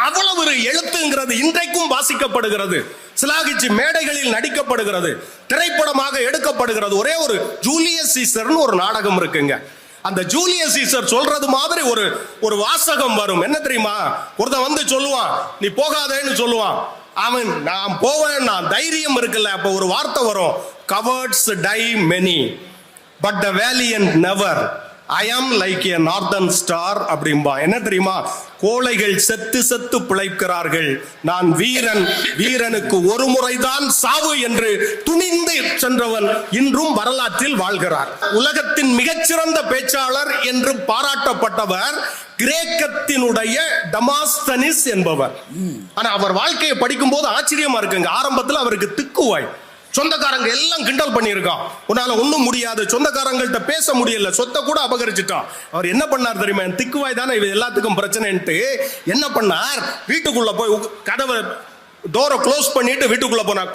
அவ்வளவு ஒரு எழுத்துங்கிறது இன்றைக்கும் வாசிக்கப்படுகிறது, சிலாகிச்சு மேடைகளில் நடிக்கப்படுகிறது, திரைப்படமாக எடுக்கப்படுகிறது. ஒரே ஒரு ஜூலியஸ் சீசர்னு ஒரு நாடகம் இருக்குங்க. அந்த ஜூலியஸ் சீசர் சொல்றது மாதிரி ஒரு வாசகம் வரும். என்ன தெரியுமா? ஒருத்தன் வந்து சொல்லுவான், நீ போகாதேன்னு சொல்லுவான். அவன் நான் போவேன், நான் தைரியம் இருக்குல்ல. அப்ப ஒரு வார்த்தை வரும், cowards die many but the valiant never. I am like a northern star அப்படிம்பா. என்ன தெரியுமா? கோழைகள் செத்து செத்து பிழைக்கிறார்கள், நான் வீரன், வீரனுக்கு ஒரு முறைதான் சாவு என்று துணிந்து சென்றவன் இன்றும் வரலாற்றில் வாழ்கிறார். உலகத்தின் மிகச்சிறந்த பேச்சாளர் என்று பாராட்டப்பட்டவர் கிரேக்கத்தினுடைய டமாஸ்தனிஸ் என்பவர். ஆனா அவர் வாழ்க்கையை படிக்கும் போது ஆச்சரியமா இருக்குங்க. ஆரம்பத்தில் அவருக்கு திக்குவாய், சொந்தக்காரங்க எல்லாம் கிண்டல் பண்ணியிருக்கான், உன்னால ஒண்ணும் முடியாது, சொந்தக்காரங்கள்ட்ட பேச முடியல, சொத்தை கூட அபகரிச்சுட்டான். அவர் என்ன பண்ணார் தெரியுமா? திக்குவாய் தானே இது எல்லாத்துக்கும் பிரச்சனைன்ட்டு என்ன பண்ணார்? வீட்டுக்குள்ள போய் கதவை டோரை க்ளோஸ் பண்ணிட்டு வீட்டுக்குள்ள போனா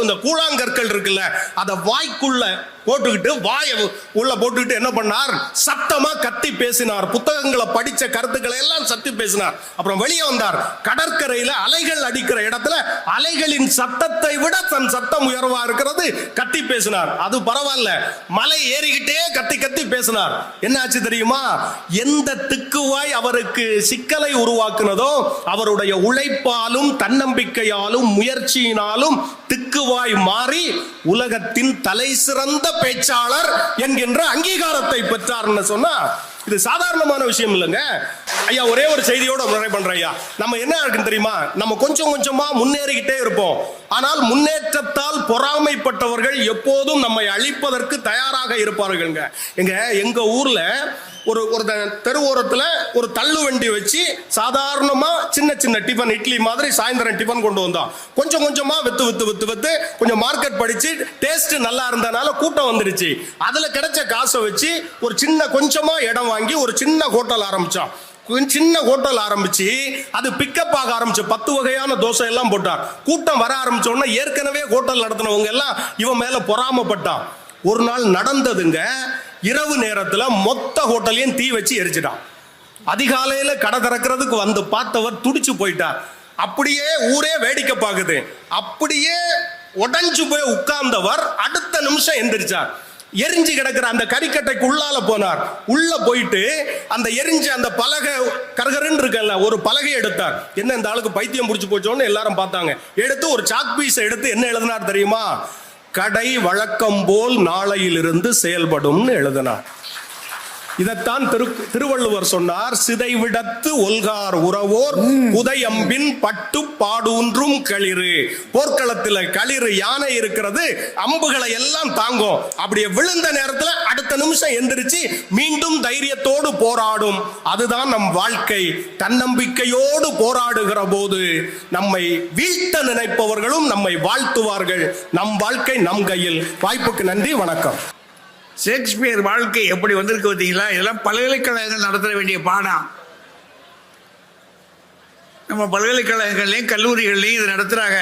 இந்த கூழாங்கற்கள் இருக்குல்ல, அதை வாய்க்குள்ள போட்டுக்கிட்டு வாயை உள்ள போட்டுக்கிட்டு என்ன பண்ணார்? சத்தமா கத்தி பேசினார். புத்தகங்களை படிச்ச கருத்துக்களை எல்லாம் சத்தி பேசினார். அப்புறம் வெளியே வந்தார். கடற்கரையில அலைகள் அடிக்கிற இடத்துல அலைகளின் சத்தத்தை விட தன் சத்தம் உயர்வா இருக்கிறது, கத்தி பேசினார். அது பரவாயில்ல, மலை ஏறிக்கிட்டே கத்தி கத்தி பேசினார். என்ன ஆச்சு தெரியுமா? எந்த திக்குவாய் அவருக்கு சிக்கலை உருவாக்குனதோ அவருடைய உழைப்பாலும் தன்னம்பிக்கையாலும் முயற்சியினாலும் திக்குவாய் மாறி உலகத்தின் தலை சிறந்த பேச்சாளர் என்கின்ற அங்கீகாரத்தை பெற்றார்னு சொன்னா இது சாதாரணமான விஷயம் இல்லைங்க ஐயா. ஒரே ஒரு செய்தியோட நிறைவு பண்றேன் ஐயா. நம்ம என்ன இருக்குன்னு தெரியுமா? நம்ம கொஞ்சம் கொஞ்சமா முன்னேறிக்கிட்டே இருப்போம். ஆனால் முன்னேற்றத்தால் பொறாமைப்பட்டவர்கள் எப்போதும் நம்மை அழிப்பதற்கு தயாராக இருப்பார்கள்ங்க. எங்க ஊர்ல ஒரு தெருவோரத்துல ஒரு தள்ளு வண்டி வச்சு சாதாரணமா சின்ன சின்ன டிஃபன், இட்லி மாதிரி சாயந்தரம் டிஃபன் கொண்டு வந்தோம். கொஞ்சம் கொஞ்சமா வித்து கொஞ்சம் மார்க்கெட் படிச்சு டேஸ்ட் நல்லா இருந்தனால கூட்டம் வந்துருச்சு. அதுல கிடைச்ச காசை வச்சு ஒரு கொஞ்சமா இடம் வாங்கி ஒரு சின்ன ஹோட்டல் ஆரம்பிச்சோம். சின்ன ஹோட்டல் ஆரம்பிச்சு அது பிக்கப் ஆக ஆரம்பிச்சு 10 வகையான தோசை எல்லாம் போட்டார். கூட்டம் வர ஆரம்பிச்ச உடனே ஏற்கனவே ஹோட்டல் நடத்தினவங்க எல்லாம் இவன் மேல பொறாமப்பட்டான். ஒரு நாள் நடந்ததுங்க, இரவு நேரத்துல மொத்த ஹோட்டலையும் தீ வச்சு எரிச்சிட்டான். அதிகாலையில கடை திறக்கிறதுக்கு வந்து பார்த்தவர் துடிச்சு போயிட்டார். அப்படியே ஊரே வேடிக்கை பார்க்குது. அப்படியே உடைஞ்சு போய் உட்கார்ந்தவர் அடுத்த நிமிஷம் எந்திரிச்சார். எரிஞ்சு கிடக்கிற அந்த கறிக்கட்டைக்கு உள்ளால போனார். உள்ள போயிட்டு அந்த எரிஞ்ச அந்த பலகை கரகரன்னு இருக்கல, ஒரு பலகை எடுத்தார். என்ன இந்த ஆளுக்கு பைத்தியம் பிடிச்சு போச்சோன்னு எல்லாரும் பார்த்தாங்க. எடுத்து ஒரு சாக் பீஸ் எடுத்து என்ன எழுதினார் தெரியுமா? கடை வழக்கம் போல் நாளையிலிருந்து செயல்படும் எழுதினார். இதைத்தான் திருவள்ளுவர் சொன்னார், சிதைவிடத்து ஒல்கார் உறவோர் புதையம்பின் பட்டு பாடூன்றும் களிறு. போர்க்களத்தில் களிறு யானை இருக்கிறது, அம்புகளை எல்லாம் தாங்கும். அப்படியே விழுந்த நேரத்தில் அடுத்த நிமிஷம் எந்திரிச்சு மீண்டும் தைரியத்தோடு போராடும். அதுதான் நம் வாழ்க்கை. தன்னம்பிக்கையோடு போராடுகிற போது நம்மை வீழ்த்த நினைப்பவர்களும் நம்மை வாழ்த்துவார்கள். நம் வாழ்க்கை நம் கையில். வாய்ப்புக்கு நன்றி, வணக்கம். ஷேக்ஸ்பியர் வாழ்க்கை எப்படி வந்திருக்கு பார்த்தீங்களா? இதெல்லாம் பல்கலைக்கழகங்கள் நடத்த வேண்டிய பாடம். நம்ம பல்கலைக்கழகங்கள்லையும் கல்லூரிகள்லையும் இது நடத்துகிறாங்க.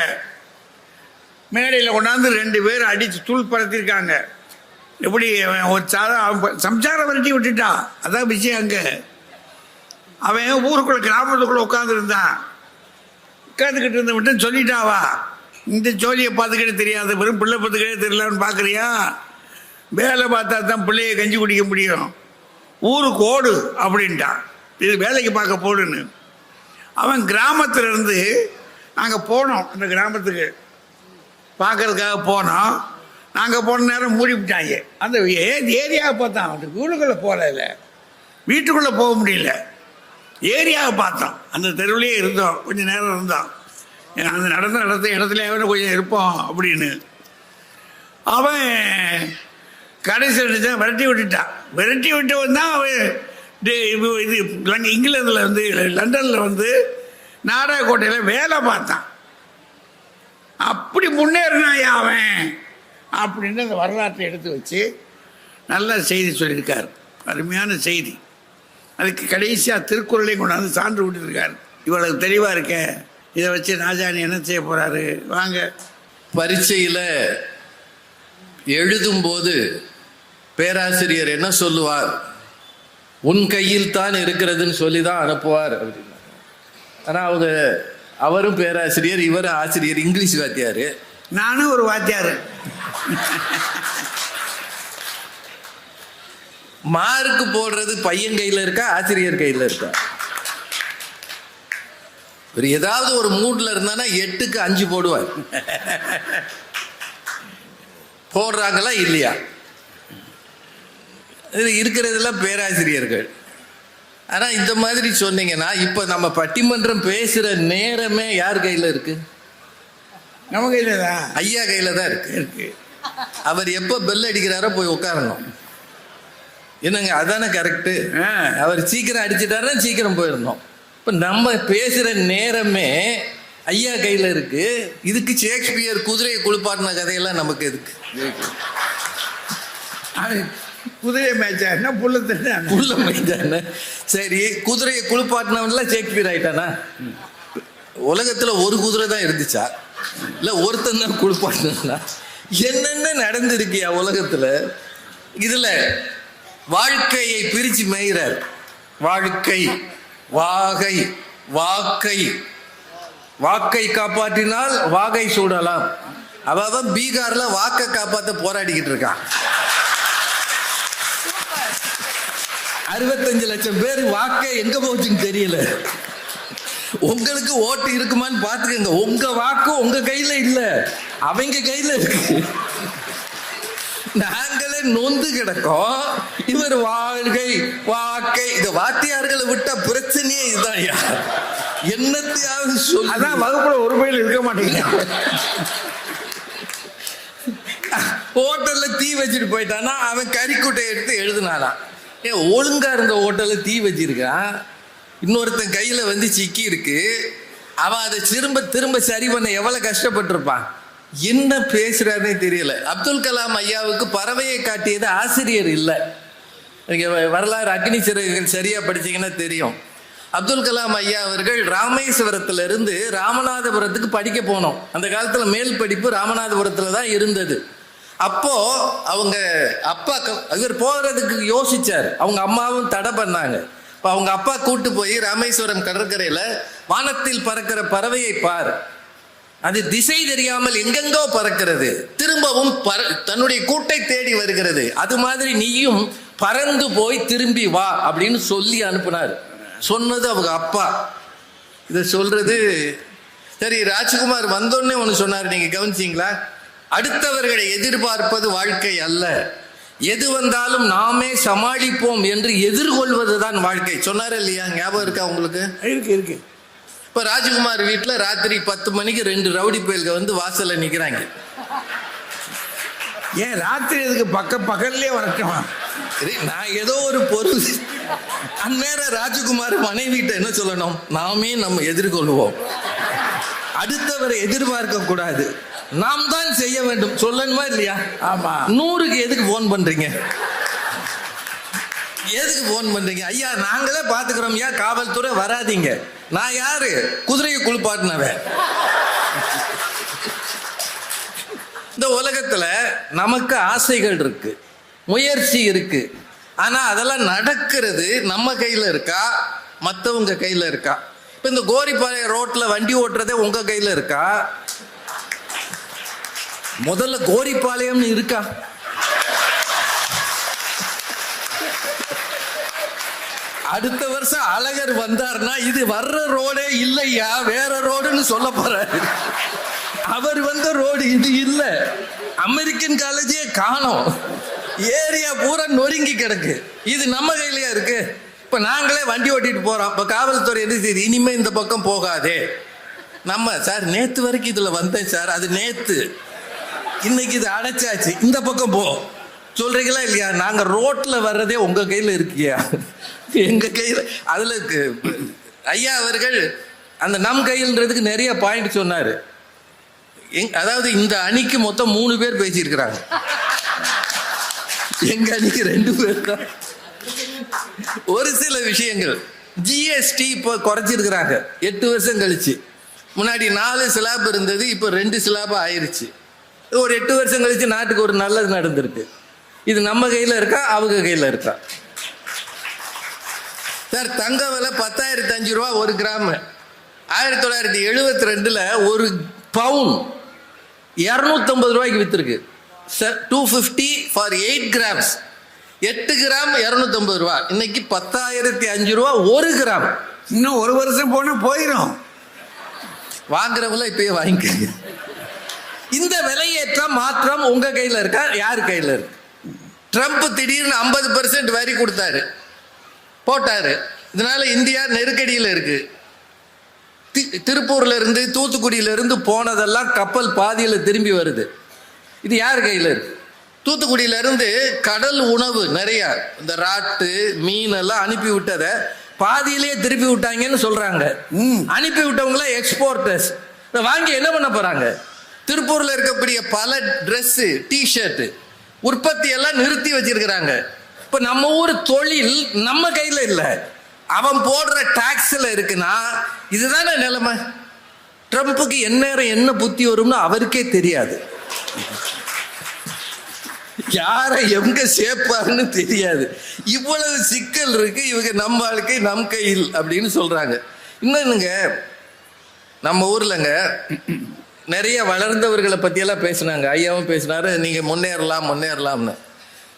மேடையில் கொண்டாந்து 2 பேர் அடித்து தூள் பறத்திருக்காங்க. எப்படி ஒரு சம்சாரம் விரட்டி விட்டுட்டான், அதான் விஷயம். அங்கே அவன் ஊருக்குள்ள கிராமத்துக்குள்ளே உட்காந்துருந்தான். உட்காந்துக்கிட்டு இருந்த மட்டும் சொல்லிட்டாவா, இந்த ஜோலியை பார்த்துக்கிட்டே தெரியாது, வெறும் பிள்ளை பார்த்துக்கிட்டே தெரியலான்னு பார்க்குறியா? வேலை பார்த்தா தான் பிள்ளைய கஞ்சி குடிக்க முடியும், ஊருக்கு ஓடு அப்படின்ட்டான். இது வேலைக்கு பார்க்க போடுன்னு. அவன் கிராமத்திலேருந்து நாங்கள் போனோம், அந்த கிராமத்துக்கு பார்க்கறதுக்காக போனோம். நாங்கள் போன நேரம் மூடிவிட்டாங்க. அந்த ஏரியாவை பார்த்தோம். அந்த வீடுக்குள்ளே போகல, வீட்டுக்குள்ளே போக முடியல, ஏரியாவை பார்த்தோம். அந்த தெருவிலேயே இருந்தோம், கொஞ்சம் நேரம் இருந்தோம். அந்த நடந்த இடத்துலையாவது கொஞ்சம் இருப்போம் அப்படின்னு. அவன் கடைசி விரட்டி விட்டுட்டான். விரட்டி விட்டவன் தான் அவன் இது இங்கிலாந்தில் வந்து லண்டனில் வந்து நாடகக்கோட்டையில் வேலை பார்த்தான். அப்படி முன்னேறினாயா அவன் அப்படின்னு அந்த வரலாற்றை எடுத்து வச்சு நல்ல செய்தி சொல்லியிருக்கார். அருமையான செய்தி. அதுக்கு கடைசியாக திருக்குறளையும் கொண்டாந்து சான்று விட்டுருக்கார். இவ்வளவு தெளிவாக இருக்க, இதை வச்சு ராஜாணி என்ன செய்ய போகிறாரு? வாங்க. பரீட்சையில் எழுதும்போது பேராசிரியர் என்ன சொல்லுவார்? உன் கையில் தான் இருக்கிறதுன்னு சொல்லி தான் அனுப்புவார் அப்படின்னா. ஆனால் அவரும் பேராசிரியர், இவரும் ஆசிரியர், இங்கிலீஷ் வாத்தியார், நானும் ஒரு வாத்தியார். மார்க்கு போடுறது பையன் கையில் இருக்கா ஆசிரியர் கையில் இருக்கா? ஒரு ஏதாவது ஒரு மூட்ல இருந்தானா 8க்கு 5 போடுவார். போடுறாங்களா இல்லையா? இது இருக்கிறதெல்லாம் பேராசிரியர்கள். ஆனா இந்த மாதிரி சொன்னீங்கன்னா இப்ப நம்ம பட்டிமன்றம் பேசுற நேரமே யார் கையில இருக்கு? நம்ம கையில தான், ஐயா கையில தான் இருக்கு. அவர் எப்ப பெல் அடிக்கிறாரோ போய் உட்காரணும். என்னங்க அதானே கரெக்டு? அவர் சீக்கிரம் அடிச்சிட்டாருன்னா சீக்கிரம் போயிருந்தோம். இப்ப நம்ம பேசுற நேரமே ஐயா கையில இருக்கு. இதுக்கு ஷேக்ஸ்பியர் குதிரையை குளிப்பாட்டின கதையெல்லாம் நமக்கு எதுக்கு? குதிரை மேய்ச்சா புல்ல மேய்ச்சான சரி, குதிரையை குளிப்பாட்டினவன்லாம் ஷேக்ஸ்பியர் ஆயிட்டானா? உலகத்துல ஒரு குதிரை தான் இருந்துச்சா? இல்ல ஒருத்தன் தான் குளிப்பாட்டினா? என்னென்ன நடந்திருக்கியா உலகத்துல? இதுல வாழ்க்கையை பிரிச்சு மேய்கிறார். வாழ்க்கை, வாகை, வாக்கை. வாக்கை காப்பாற்றினால் வாகை சூடலாம். அவன் பீகார்ல வாக்கை காப்பாற்ற போராடிக்கிட்டு இருக்கான். 65 லட்சம் பேர் வாக்கை எங்க போச்சுன்னு தெரியல. உங்களுக்கு ஓட்டு இருக்குமான்னு பாத்துக்கங்க. உங்க வாக்கு உங்க கையில இல்ல, அவங்க கையில இருக்கு. நாங்களே நொந்து கிடக்கோம். இவர் வாழ்கை வாக்கை. இந்த வாத்தியார்களை விட்டா பிரச்சனையே இதுதான். என்னத்தையாவது சொல்லி அதான் வகுப்புல ஒரு பையில இருக்க மாட்டேங்க. ஹோட்டல்ல தீ வச்சுட்டு போயிட்டானா அவன் கறிக்குட்டை எடுத்து எழுதுனானா? ஒழுங்கா இருந்த ஹோட்டல்ல தீ வச்சிருக்கான், இன்னொருத்தன் கையில வந்து சிக்கி இருக்கு. அவன் அதை திரும்ப சரி பண்ண எவ்வளவு கஷ்டப்பட்டிருப்பான். என்ன பேசுறாருன்னே தெரியல. அப்துல் கலாம் ஐயாவுக்கு பறவையை காட்டியது ஆசிரியர் இல்லை. வரலாறு அக்னி சிறகுகள் சரியா படிச்சீங்கன்னா தெரியும். அப்துல் கலாம் ஐயா அவர்கள் ராமேஸ்வரத்துல இருந்து ராமநாதபுரத்துக்கு படிக்க போனோம். அந்த காலத்துல மேல் படிப்பு ராமநாதபுரத்துல தான் இருந்தது. அப்போ அவங்க அப்பா இவர் போறதுக்கு யோசிச்சார். அவங்க அம்மாவும் தடை பண்ணாங்க. இப்போ அவங்க அப்பா கூட்டு போய் ராமேஸ்வரம் கடற்கரையில வானத்தில் பறக்கிற பறவையை பார், அது திசை தெரியாமல் எங்கெங்கோ பறக்கிறது, திரும்பவும் தன்னுடைய கூட்டை தேடி வருகிறது, அது மாதிரி நீயும் பறந்து போய் திரும்பி வா அப்படின்னு சொல்லி அனுப்புனார். சொன்னது அவங்க அப்பா. இதை சொல்றது சரி. ராஜ்குமார் வந்தோடனே ஒன்று சொன்னார், நீங்க கவனிச்சீங்களா? அடுத்தவர்களை எதிர்பார்ப்பது வாழ்க்கை அல்ல, எது வந்தாலும் நாமே சமாளிப்போம் என்று எதிர்கொள்வதுதான் வாழ்க்கை சொன்னார் இல்லையா? ஞாபகம் இருக்கா உங்களுக்கு? இருக்கு. இப்ப ராஜ்குமார் வீட்டுல ராத்திரி 10 மணிக்கு 2 ரவுடி பயல்க வந்து வாசல்ல நிக்கிறாங்க. ஏன் ராத்திரி எதுக்கு பகல்லே வரட்டுமா? நான் ஏதோ ஒரு பொருள் அந்நேரம் ராஜகுமார் மனைவிட்ட என்ன சொல்லணும்? நாமே நம்ம எதிர்கொள்வோம், அடுத்தவரை எதிர்பார்க்க கூடாது, நாம் தான் செய்ய வேண்டும். சொல்லணுமா இல்லையா? ஆமா. 100க்கு எதுக்கு போன் பண்றீங்க? எதுக்கு போன் பண்றீங்க? ஐயா நாங்களே பாத்துக்கிறோம், ஐயா காவல்துறை வராதீங்க. நான் யாரு? குதிரையை குளிப்பாட்டினவன். இந்த உலகத்துல நமக்கு ஆசைகள் இருக்கு, முயற்சி இருக்கு. ஆனா அதெல்லாம் நடக்கிறது நம்ம கையில இருக்கா மத்தவங்க கையில இருக்கா? இப்ப இந்த கோரிப்பாளையம் ரோட்ல வண்டி ஓட்டுறதே உங்க கையில இருக்கா? முதல்ல கோரிப்பாளையம்னு இருக்கா? அடுத்த வருஷம் அழகர் வந்தார்னா இது வர்ற ரோடே இல்லையா, வேற ரோடுன்னு சொல்ல போறாரு. அவர் வந்த ரோடு இது இல்ல. அமெரிக்கன் காலேஜே காணோம், ஏரியா பூரா நொறுங்கி கிடக்கு. இது நம்ம கையிலயா இருக்கு? இப்ப நாங்களே வண்டி ஓட்டிட்டு போறோம். இப்ப காவல்துறை எது செய்யுது? இனிமே இந்த பக்கம் போகாதே. நம்ம சார் நேத்து வரைக்கும் இதுல வந்தேன் சார், அது நேத்து. இன்னைக்கு இது அடைச்சாச்சு, இந்த பக்கம் போ சொல்றீங்களா இல்லையா? நாங்க ரோட்ல வர்றதே உங்க கையில இருக்கியா? எங்க கையில. அதுல ஐயா அவர்கள் அந்த நம் கையில்ன்றதுக்கு நிறைய பாயிண்ட் சொன்னாரு. அதாவது இந்த அணிக்கு மொத்தம் 3 பேர் பேசியிருக்கிறாங்க, எங்க அணிக்கு 2 பேர் தான். ஒரு சில விஷயங்கள் ஜிஎஸ்டி இப்போ குறைச்சிருக்கிறாங்க 8 வருஷம் கழிச்சு. முன்னாடி 4 ஸ்லாப் இருந்தது, இப்போ 2 ஸ்லாப் ஆயிருச்சு. ஒரு 8 வருஷம் கழிச்சு நாட்டுக்கு ஒரு நல்லது நடந்திருக்கு. இது நம்ம கையில இருக்கா அவங்க கையில இருக்கா? சார், தங்க விலை 10,005 ரூபா 1 கிராம். 1972ல் ஒரு பவுன் 250 ரூபாய்க்கு வித்துருக்கு. 250 ஃபார் 8 கிராம்ஸ். 8 கிராம் 250 ரூபா. இன்னைக்கு 10,005 ரூபா 1 கிராம். இன்னும் 1 வருஷம் போனா போயிடும். வாங்குறவங்கள இப்பயே வாங்கிக்க. இந்த விலையேற்றம் மாற்றம் உங்க கையில இருக்கா யார் கையில இருக்கு? ட்ரம்ப் திடீர்னு 50% வரி கொடுத்தாரு, போட்டாரு. இதனால இந்தியா நெருக்கடியில் இருக்கு. திருப்பூர்ல இருந்து தூத்துக்குடியில இருந்து போனதெல்லாம் கப்பல் பாதியில திரும்பி வருது. இது யார் கையில இருக்கு? தூத்துக்குடியில இருந்து கடல் உணவு நிறைய இந்த ராட்டு மீன் எல்லாம் அனுப்பி விட்டதை பாதியிலேயே திருப்பி விட்டாங்கன்னு சொல்றாங்க. அனுப்பி விட்டவங்கள எக்ஸ்போர்ட்டர்ஸ் வாங்கி என்ன பண்ண போறாங்க? திருப்பூர்ல இருக்கக்கூடிய பல ட்ரெஸ், டிஷர்ட் உற்பத்தி எல்லாம் நிறுத்தி வச்சிருக்கிறாங்க. இப்ப நம்ம ஊர் தொழில் நம்ம கையில இல்ல, அவன் போடுற டாக்ஸ்ல இருக்குன்னா இதுதானே நிலைமை. ட்ரம்ப்புக்கு எந்நேரம் என்ன புத்தி வரும்னு அவருக்கே தெரியாது, யாரை எங்க சேர்ப்பாருன்னு தெரியாது. இவ்வளவு சிக்கல் இருக்கு. இவங்க நம்ம வாழ்க்கை நம் கையில் அப்படின்னு சொல்றாங்க. இன்னொன்னுங்க, நம்ம ஊர்லங்க நிறைய வளர்ந்தவர்களை பற்றியெல்லாம் பேசினாங்க. ஐயாவும் பேசினாரு, நீங்கள் முன்னேறலாம் முன்னேறலாம்னு.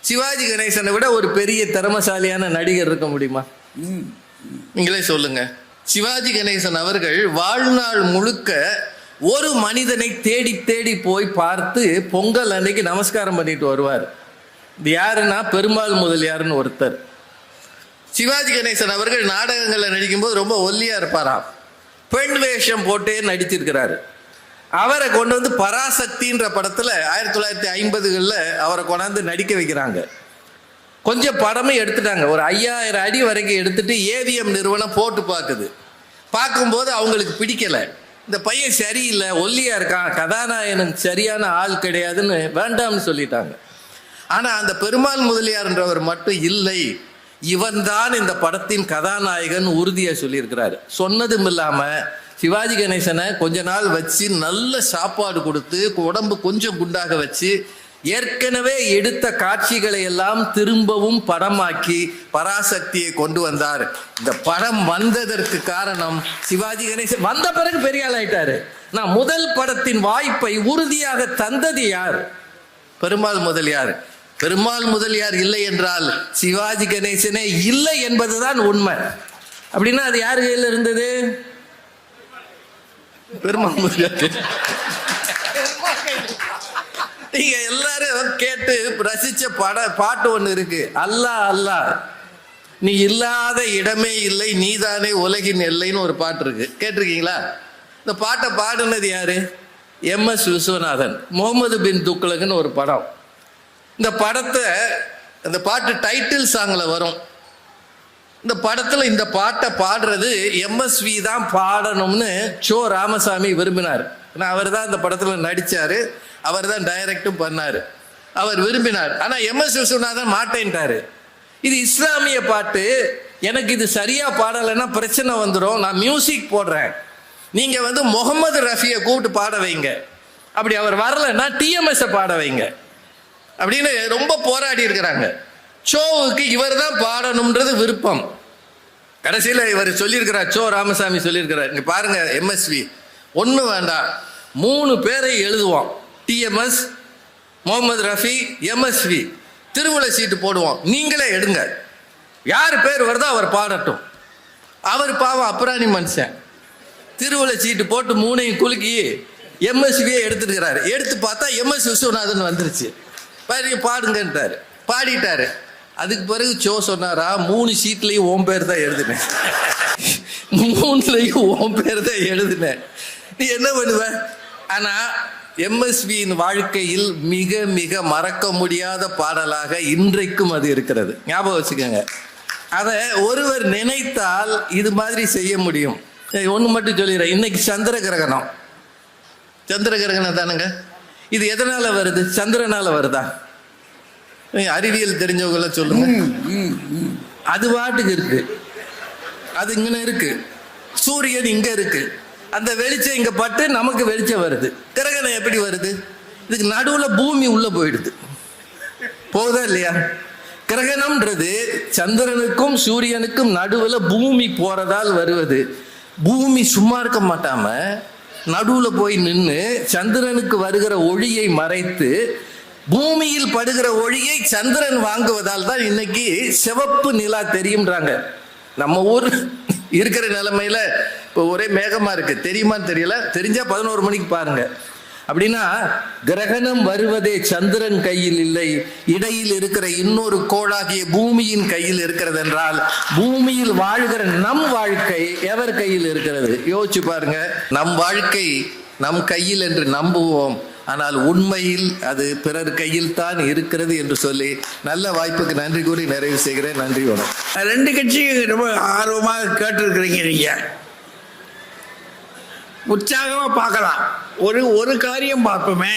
சிவாஜி கணேசனை விட ஒரு பெரிய திறமசாலியான நடிகர் இருக்க முடியுமா? நீங்களே சொல்லுங்க. சிவாஜி கணேசன் அவர்கள் வாழ்நாள் முழுக்க ஒரு மனிதனை தேடி தேடி போய் பார்த்து பொங்கல் அன்னைக்கு நமஸ்காரம் பண்ணிட்டு வருவார். இது யாருன்னா பெருமாள் முதலியார்னு ஒருத்தர். சிவாஜி கணேசன் அவர்கள் நாடகங்களில் நடிக்கும்போது ரொம்ப ஒல்லியா இருப்பாராம். பெண் வேஷம் போட்டே நடிச்சிருக்கிறாரு. அவரை கொண்டு வந்து பராசக்தின்ற படத்துல 1950களில் அவரை கொண்டாந்து நடிக்க வைக்கிறாங்க. கொஞ்சம் படமே எடுத்துட்டாங்க, ஒரு 5000 அடி வரைக்கும் எடுத்துட்டு ஏவிஎம் நிறுவனம் போட்டு பார்க்குது. பார்க்கும்போது அவங்களுக்கு பிடிக்கல, இந்த பையன் சரியில்லை, ஒல்லியா இருக்கான், கதாநாயகன் சரியான ஆள் கிடையாதுன்னு வேண்டாம்னு சொல்லிட்டாங்க. ஆனா அந்த பெருமாள் முதலியார்ன்றவர் மட்டும் இல்லை, இவன் தான் இந்த படத்தின் கதாநாயகன் உறுதியா சொல்லியிருக்கிறாரு. சொன்னதும் இல்லாம சிவாஜி கணேசனை கொஞ்ச நாள் வச்சு நல்ல சாப்பாடு கொடுத்து உடம்பு கொஞ்சம் குண்டாக வச்சு ஏற்கனவே எடுத்த காட்சிகளை எல்லாம் திரும்பவும் படமாக்கி பராசக்தியை கொண்டு வந்தார். இந்த படம் வந்ததற்கு காரணம் சிவாஜி கணேசன். வந்த பிறகு பெரிய ஆள் ஆயிட்டாரு. நான் முதல் படத்தின் வாய்ப்பை உறுதியாக தந்தது யார்? பெருமாள் முதலியார். பெருமாள் முதலியார் இல்லை என்றால் சிவாஜி கணேசனே இல்லை என்பதுதான் உண்மை. அப்படின்னா அது யார் கையில் இருந்தது? பெருமாள் முதலியார். நீங்க எல்லாரும் கேட்டு ரசிச்ச பாட்டு ஒண்ணு இருக்கு, அல்லாஹ் அல்லாஹ் நீ இல்லாத இடமே இல்லை, நீதானே உலகின் எல்லைன்னு ஒரு பாட்டு இருக்கு. கேட்டிருக்கீங்களா? இந்த பாட்டை பாடுனது யாரு? MS விஸ்வநாதன். முகமது பின் துக்ளக்னு ஒரு படம். இந்த படத்தை, இந்த பாட்டு டைட்டில் சாங்ல வரும். இந்த படத்துல இந்த பாட்டை பாடுறது MSV தான் பாடணும்னு சோ ராமசாமி விரும்பினார். அவர் தான் இந்த படத்துல நடிச்சாரு, அவர் தான் டைரக்டும் பண்ணாரு, அவர் விரும்பினார். ஆனா MS விஸ்வநாதன் மாட்டேன்ட்டாரு. இது இஸ்லாமிய பாட்டு, எனக்கு இது சரியா பாடலைன்னா பிரச்சனை வந்துடும், நான் மியூசிக் போடுறேன், நீங்க முகமது ரஃபியை கூப்பிட்டு பாட வைங்க, அப்படி அவர் வரலன்னா TMS பாட வைங்க அப்படின்னு ரொம்ப போராடி இருக்கிறாங்க. ஷோவுக்கு இவர் தான் பாடணும்ன்றது விருப்பம். கடைசியில் இவர் சொல்லியிருக்கிறார், சோ ராமசாமி சொல்லியிருக்கிறார், இங்க பாருங்க MSV ஒன்றும் வேண்டாம், 3 பேரை எழுதுவோம், TMS, முகமது ரஃபி, MSV, திருவிழா சீட்டு போடுவோம், நீங்களே எடுங்க, யார் பேர் வருதோ அவர் பாடட்டும். அவர் பாவம் அப்புறாணி மனுஷன், திருவிழா சீட்டு போட்டு 3ஐயும் குலுக்கி MSVயை எடுத்துருக்கிறாரு. எடுத்து பார்த்தா MS விஸ்வநாதன் வந்துருச்சு. பாடுங்கன்ட்டாரு, பாடிட்டாரு. அதுக்கு பிறகு சோ சொன்னாரா, 3 சீட்லையும் உன் பேர் தான் எழுதுனேன், 3லையும் உன் பேர் தான் எழுதுனேன், நீ என்ன பண்ணுவ? ஆனா எம்எஸ்வியின் வாழ்க்கையில் மிக மிக மறக்க முடியாத பாடலாக இன்றைக்கும் அது இருக்கிறது. ஞாபகம் வச்சுக்கோங்க. அதை ஒருவர் நினைத்தால் இது மாதிரி செய்ய முடியும். ஒன்று மட்டும் சொல்லிடுறேன். இன்னைக்கு சந்திர கிரகணம். சந்திர கிரகணம் தானுங்க. இது எதனால வருது? சந்திரனால வருதா? அறிவியல் தெரிஞ்சவங்க சொல்லுங்க. அது பாட்டுக்கு இருக்கு. அது இங்கே இருக்கு. சூரியன் இங்க இருக்கு. அந்த வெளிச்சம் இங்க பட்டு நமக்கு வெளிச்சம் வருது. கிரகணம் எப்படி வருது? இதுக்கு நடுவுல பூமி உள்ள போயிடுது. போகுதா இல்லையா? கிரகணம்ன்றது சந்திரனுக்கும் சூரியனுக்கும் நடுவுல பூமி போறதால் வருவது. பூமி சும்மா இருக்க மாட்டாம நடுவுல போய் நின்று சந்திரனுக்கு வருகிற ஒளியை மறைத்து பூமியில் படுகிற ஒளியை சந்திரன் வாங்குவதால் தான் இன்னைக்கு சிவப்பு நிலா தெரியும்ன்றாங்க. நம்ம ஊர் இருக்கிற நிலைமையில இப்போ ஒரே மேகமா இருக்கு. தெரியுமான்னு தெரியல. தெரிஞ்சா 11 மணிக்கு பாருங்க. அப்படின்னா கிரகணம் வருவதே சந்திரன் கையில் இல்லை, இடையில் இருக்கிற இன்னொரு கோளாகிய பூமியின் கையில் இருக்கிறது என்றால் பூமியில் வாழ்கிற நம் வாழ்க்கை எவர் கையில் இருக்கிறது? யோசிச்சு பாருங்க. நம் வாழ்க்கை நம் கையில் என்று நம்புவோம், ஆனால் உண்மையில் அது பிறர் கையில் தான் இருக்கிறது என்று சொல்லி நல்ல வாய்ப்புக்கு நன்றி கூறி நிறைவு செய்கிறேன். நன்றி. வணக்கம். 2 கட்சியும் ரொம்ப ஆர்வமாக கேட்டிருக்கிறீங்க. நீங்க உற்சாகமாக பார்க்கலாம். ஒரு காரியம் பார்ப்போமே.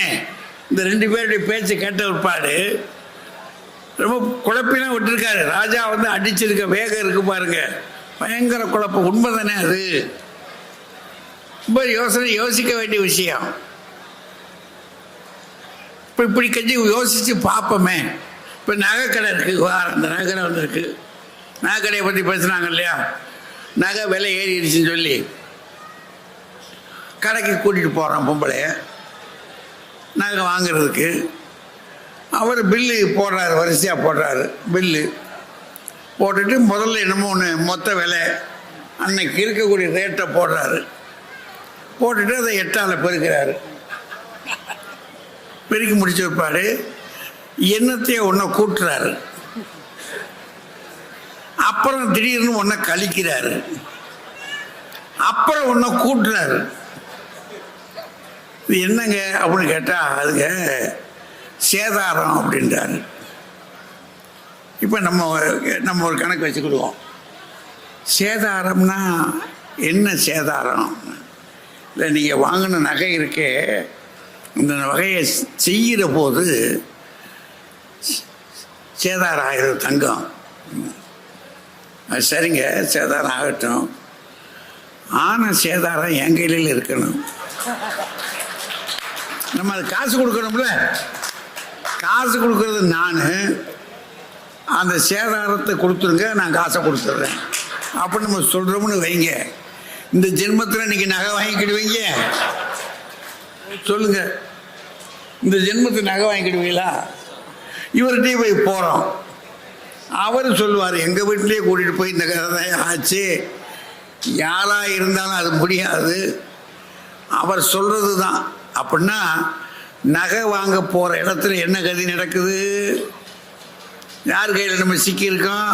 இந்த 2 பேருடைய பேச்சை கேட்ட பிற்பாடு ரொம்ப குழப்பிலாம் விட்டுருக்காரு. ராஜா வந்து அடிச்சிருக்க வேகம் இருக்கு பாருங்க, பயங்கர குழப்பம். உண்மை தானே அது? ரொம்ப யோசிக்க வேண்டிய விஷயம். இப்போ இப்படி கொஞ்சம் யோசித்து பார்ப்போமே. இப்போ நகைக்கடை இருக்குது. அந்த நகைக்கடை வந்துருக்கு. நகைக்கடையை பற்றி பேசுனாங்க இல்லையா? நகை விலை ஏறிடுச்சுன்னு சொல்லி கடைக்கு கூட்டிகிட்டு போகிறான் பொம்பளைய நகை வாங்கிறதுக்கு. அவர் பில்லு போடுறாரு, வரிசையாக போடுறாரு. பில்லு போட்டுட்டு முதல்ல என்னமோ ஒன்று மொத்த விலை அன்னைக்கு இருக்கக்கூடிய ரேட்டை போடுறாரு. போட்டுட்டு அதை 8ஆல் பெருக்கிறாரு. பெருக்கி முடிச்ச பிற்பாடு எண்ணத்தையே ஒன்றை கூட்டுறாரு. அப்புறம் திடீர்னு ஒன்றை கழிக்கிறாரு. அப்புறம் ஒன்றை கூட்டுறாரு. இது என்னங்க அப்படின்னு கேட்டால் அதுங்க சேதாரம் அப்படின்றாரு. இப்போ நம்ம ஒரு கணக்கு வச்சுக்கிடுவோம். சேதாரம்னா என்ன சேதாரம்? இல்லை, நீங்கள் வாங்கின நகை இருக்கே, இந்த வகையை செய்கிற போது சேதாரம் ஆகிடும் தங்கம். அது சரிங்க, சேதாரம் ஆகட்டும். ஆனால் சேதாரம் என் கையில் இருக்கணும். நம்ம அது காசு கொடுக்கணும்ல. காசு கொடுக்கறது நான். அந்த சேதாரத்தை கொடுத்துருங்க, நான் காசை கொடுத்துட்றேன் அப்படின்னு நம்ம சொல்கிறோம்னு வைங்க. இந்த ஜென்மத்தில் நீங்கள் நகை வாங்கிக்கிடுவீங்க? சொல்லுங்க, இந்த ஜென்மத்தில் நகை வாங்கிக்கிடுவீங்களா? இவர்கிட்டயே போய் போகிறோம். அவர் சொல்லுவார், எங்கள் வீட்டிலேயே கூட்டிகிட்டு போய் இந்த கதை தான் ஆச்சு, யாராக இருந்தாலும் அது முடியாது, அவர் சொல்கிறது தான். அப்படின்னா நகை வாங்க போகிற இடத்துல என்ன கதி நடக்குது? யார் கையில் நம்ம சிக்கியிருக்கோம்?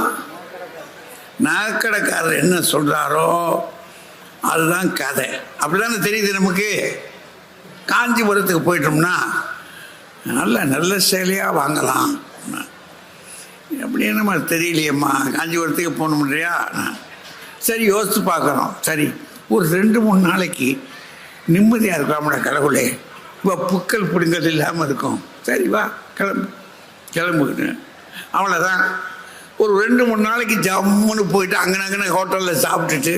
நகைக்கடைக்காரர் என்ன சொல்கிறாரோ அதுதான் கதை. அப்படிதானே தெரியுது நமக்கு. காஞ்சிபுரத்துக்கு போயிட்டோம்னா நல்ல சேலையாக வாங்கலாம். அப்படின்னு நம்ம தெரியலையம்மா, காஞ்சிபுரத்துக்கு போகணும் இல்லையா? சரி, யோசித்து பார்க்குறோம். சரி, ஒரு 2-3 நாளைக்கு நிம்மதியாக இருக்கலாம்டா கடவுளே. இப்போ புக்கல் பிடுங்கல் இல்லாமல் இருக்கும். சரி, வா கிளம்புன்னு அவ்வளோதான். ஒரு 2-3 நாளைக்கு ஜம்முன்னு போயிட்டு அங்கன ஹோட்டலில் சாப்பிட்டுட்டு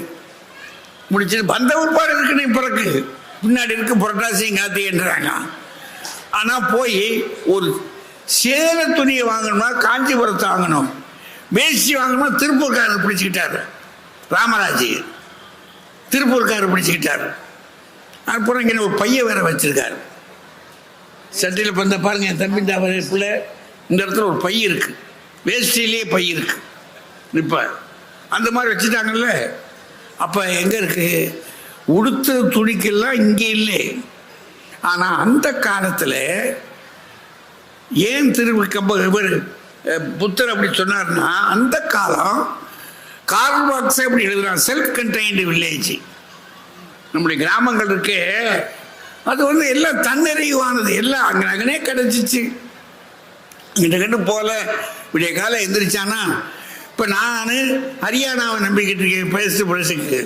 முடிச்சுட்டு வந்த ஒருபாடு இருக்குன்னு பிறகு பின்னாடி இருக்கு புரட்டாசியும் கார்த்திகன்றாங்க. ஆனால் போய் ஒரு சேலை துணியை வாங்கணும்னா காஞ்சிபுரத்தை வாங்கணும். வேஷ்டி வாங்கணும்னா திருப்பூர்காரர் பிடிச்சிக்கிட்டாரு. ராமராஜ் திருப்பூர்காரர் பிடிச்சிக்கிட்டாரு. அப்புறம் இங்கே ஒரு பைய வேற வச்சிருக்காரு. சட்டையில் பந்த பாருங்க, என் தம்பி பிள்ளை இந்த இடத்துல ஒரு பை இருக்கு, வேஷ்டிலேயே பை இருக்கு. இப்போ அந்த மாதிரி வச்சுட்டாங்கல்ல. அப்போ எங்கே இருக்கு? உடுத்த துணிக்கெல்லாம் இங்கே இல்லை. ஆனால் அந்த காலத்தில் ஏன் புத்தர் அப்படி சொன்னார்னா, அந்த காலம் கார்ல் மார்க்ஸ் அப்படி எழுதுறான், செல்ஃப் கண்டெய்ன்டு வில்லேஜ். நம்முடைய கிராமங்கள் இருக்கே, அது வந்து எல்லாம் தன்னிறைவானது, எல்லாம் அங்கனே கிடைச்சிச்சு. அங்கிட்ட போல விடிய காலம் எந்திரிச்சானா, இப்போ நான் ஹரியானாவை நம்பிக்கிட்டு இருக்கேன் பேசுக்கு.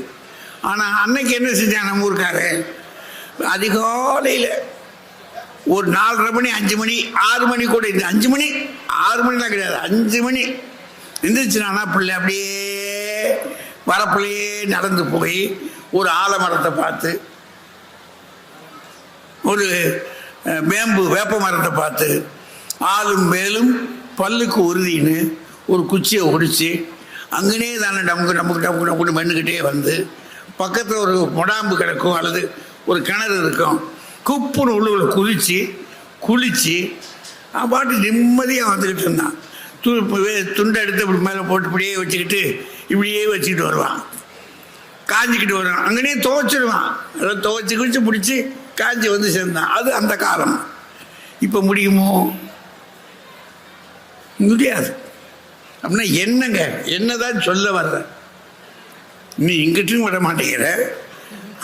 ஆனால் அன்னைக்கு என்ன செஞ்சான் நம்ம ஊருக்காரு, அதிகாலையில் ஒரு 4:30 மணி 5 மணி 6 மணி கூட இது 5 மணி 6 மணிலாம் கிடையாது, 5 மணி எந்திரிச்சுனானா பிள்ளை அப்படியே வரப்புலையே நடந்து போய் ஒரு ஆலமரத்தை பார்த்து, ஒரு வேப்ப மரத்தை பார்த்து, ஆளும் மேலும் பல்லுக்கு உறுதின்னு ஒரு குச்சியை ஒடிச்சு அங்கனே தானே நமக்கு மென்னுக்கிட்டே வந்து பக்கத்தில் ஒரு முடாம்பு கிடக்கும் அல்லது ஒரு கிணறு இருக்கும், குப்புன்னு உள்ளுக்குள்ள குளிச்சு பாட்டு நிம்மதியாக வந்துக்கிட்டு இருந்தான். துண்டை எடுத்து இப்படி மேலே போட்டு இப்படியே வச்சுக்கிட்டு வருவான், காஞ்சிக்கிட்டு வருவான், அங்கனே துவைச்சிடுவான். அதெல்லாம் துவைச்சி பிடிச்சி காஞ்சி வந்து சேர்ந்தான். அது அந்த காலம். இப்போ முடியுமோ? முடியாது. அப்படின்னா என்னங்க, என்னதான் சொல்ல வர்ற? நீ இங்கிட்டும் வர மாட்டேங்கிற,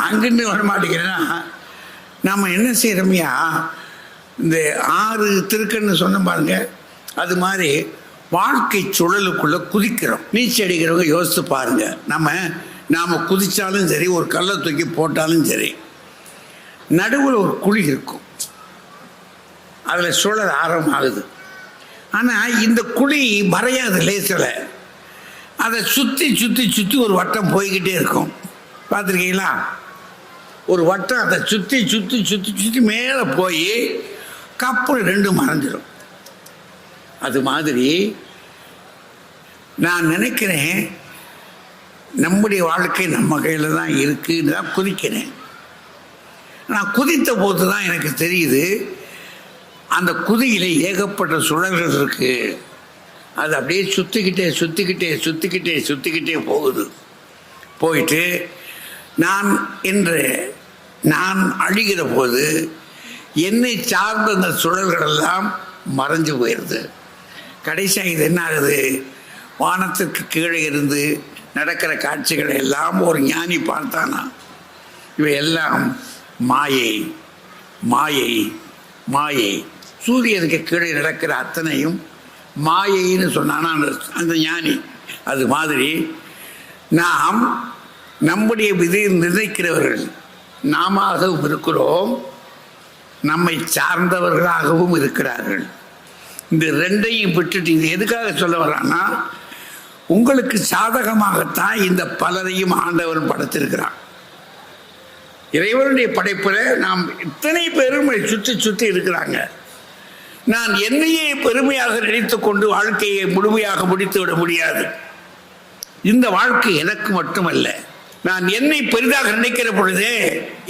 அங்கிட்டு வர மாட்டேங்கிறன்னா நாம் என்ன செய்கிறோம்யா, இந்த 6 திருக்கன்னு சொன்ன பாருங்க, அது மாதிரி வாழ்க்கை சுழலுக்குள்ளே குதிக்கிறோம். நீச்சல் அடிக்கிறவங்க யோசித்து பாருங்க, நாம் குதித்தாலும் சரி, ஒரு கல்லை தூக்கி போட்டாலும் சரி, நடுவில் ஒரு குழி இருக்கும், அதில் சுழல் ஆரம்பமாகுது. ஆனால் இந்த குழி மறையாது லேசில், அதை சுற்றி ஒரு வட்டம் போய்கிட்டே இருக்கும். பார்த்துருக்கீங்களா? ஒரு வட்டம் அதை சுற்றி மேலே போய் கப்பல் 2 மறைஞ்சிடும். அது மாதிரி நான் நினைக்கிறேன், நம்முடைய வாழ்க்கை நம்ம கையில் தான் இருக்குன்னு தான் குதிக்கிறேன். நான் குதித்த போது தான் எனக்கு தெரியுது, அந்த குதியில் ஏகப்பட்ட சுழல்கள் இருக்கு. அது அப்படியே சுற்றிக்கிட்டே போகுது. போயிட்டு நான் அழிகிற போது என்னை சார்ந்த அந்த சுழல்களெல்லாம் மறைஞ்சு போயிடுது. கடைசியாக இது என்ன ஆகுது, வானத்திற்கு கீழே இருந்து நடக்கிற காட்சிகளை எல்லாம் ஒரு ஞானி பார்த்தானா, இவை எல்லாம் மாயை மாயை மாயை. சூரியனுக்கு கீழே நடக்கிற அத்தனையும் மாயைன்னு சொன்னானா அந்த ஞானி. அது மாதிரி நாம் நம்முடைய விதியை நிர்ணயிக்கிறவர்கள் நாமவும் இருக்கிறோம், நம்மை சார்ந்தவர்களாகவும் இருக்கிறார்கள். இந்த 2ஐயும் விட்டுட்டு இது எதுக்காக சொல்ல வர்றான்னா, உங்களுக்கு சாதகமாகத்தான் இந்த பலரையும் ஆண்டவன் படைத்திருக்கிறான். இறைவனுடைய படைப்பில் நாம் இத்தனை பேரும் சுற்றி இருக்கிறாங்க. நான் என்னையே பெருமையாக நினைத்து கொண்டு வாழ்க்கையை முழுமையாக முடித்து விட முடியாது. இந்த வாழ்க்கை எனக்கு மட்டுமல்ல, நான் என்னை பெரிதாக நினைக்கிற பொழுதே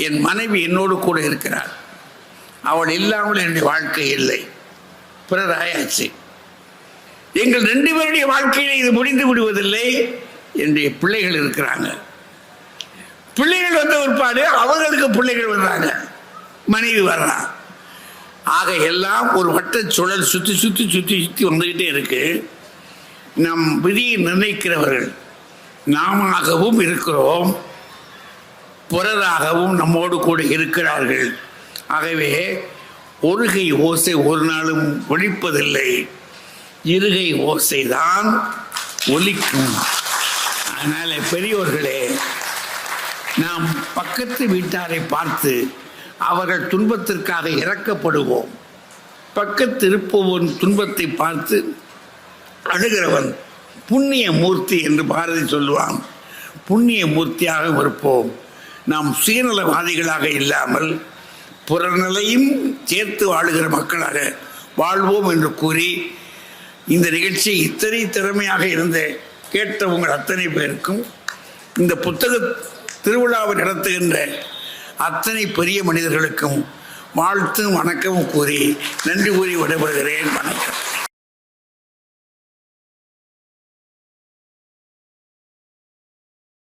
என் மனைவி என்னோடு கூட இருக்கிறார். அவள் இல்லாமல் என்னுடைய வாழ்க்கை இல்லை, பிறராயாச்சு. எங்கள் 2 பேருடைய வாழ்க்கையில இது முடிந்து விடுவதில்லை. என்னுடைய பிள்ளைகள் இருக்கிறாங்க, பிள்ளைகள் வந்த ஒருபாடு அவர்களுக்கு பிள்ளைகள் வர்றாங்க, மனைவி வர்றான். ஆக எல்லாம் ஒரு வட்ட சுழல் சுற்றி வந்துகிட்டே இருக்கு. நம் விதியை நிர்ணயிக்கிறவர்கள் நாமவும் இருக்கிறோம், பிறராகவும் நம்மோடு கூட இருக்கிறார்கள். ஆகவே ஒருகை ஓசை ஒரு நாளும் ஒலிப்பதில்லை, இருகை ஓசை தான் ஒலிக்கும். அதனால பெரியோர்களே, நாம் பக்கத்து வீட்டாரை பார்த்து அவர்கள் துன்பத்திற்காக இறக்கப்படுவோம். பக்கத்து இருப்பவன் துன்பத்தை பார்த்து அழுகிறவன் புண்ணிய மூர்த்தி என்று பாரதி சொல்லுவான். புண்ணிய மூர்த்தியாக இருப்போம். நாம் சுயநலவாதிகளாக இல்லாமல் புறநிலையும் சேர்த்து வாழுகிற மக்களாக வாழ்வோம் என்று கூறி, இந்த நிகழ்ச்சி இத்தனை திறமையாக இருந்த கேட்ட உங்கள் அத்தனை பேருக்கும், இந்த புத்தக திருவிழாவை நடத்துகின்ற அத்தனை பெரிய மனிதர்களுக்கும் வாழ்த்தும் வணக்கமும் கூறி நன்றி கூறி விடைபெறுகிறேன். வணக்கம்.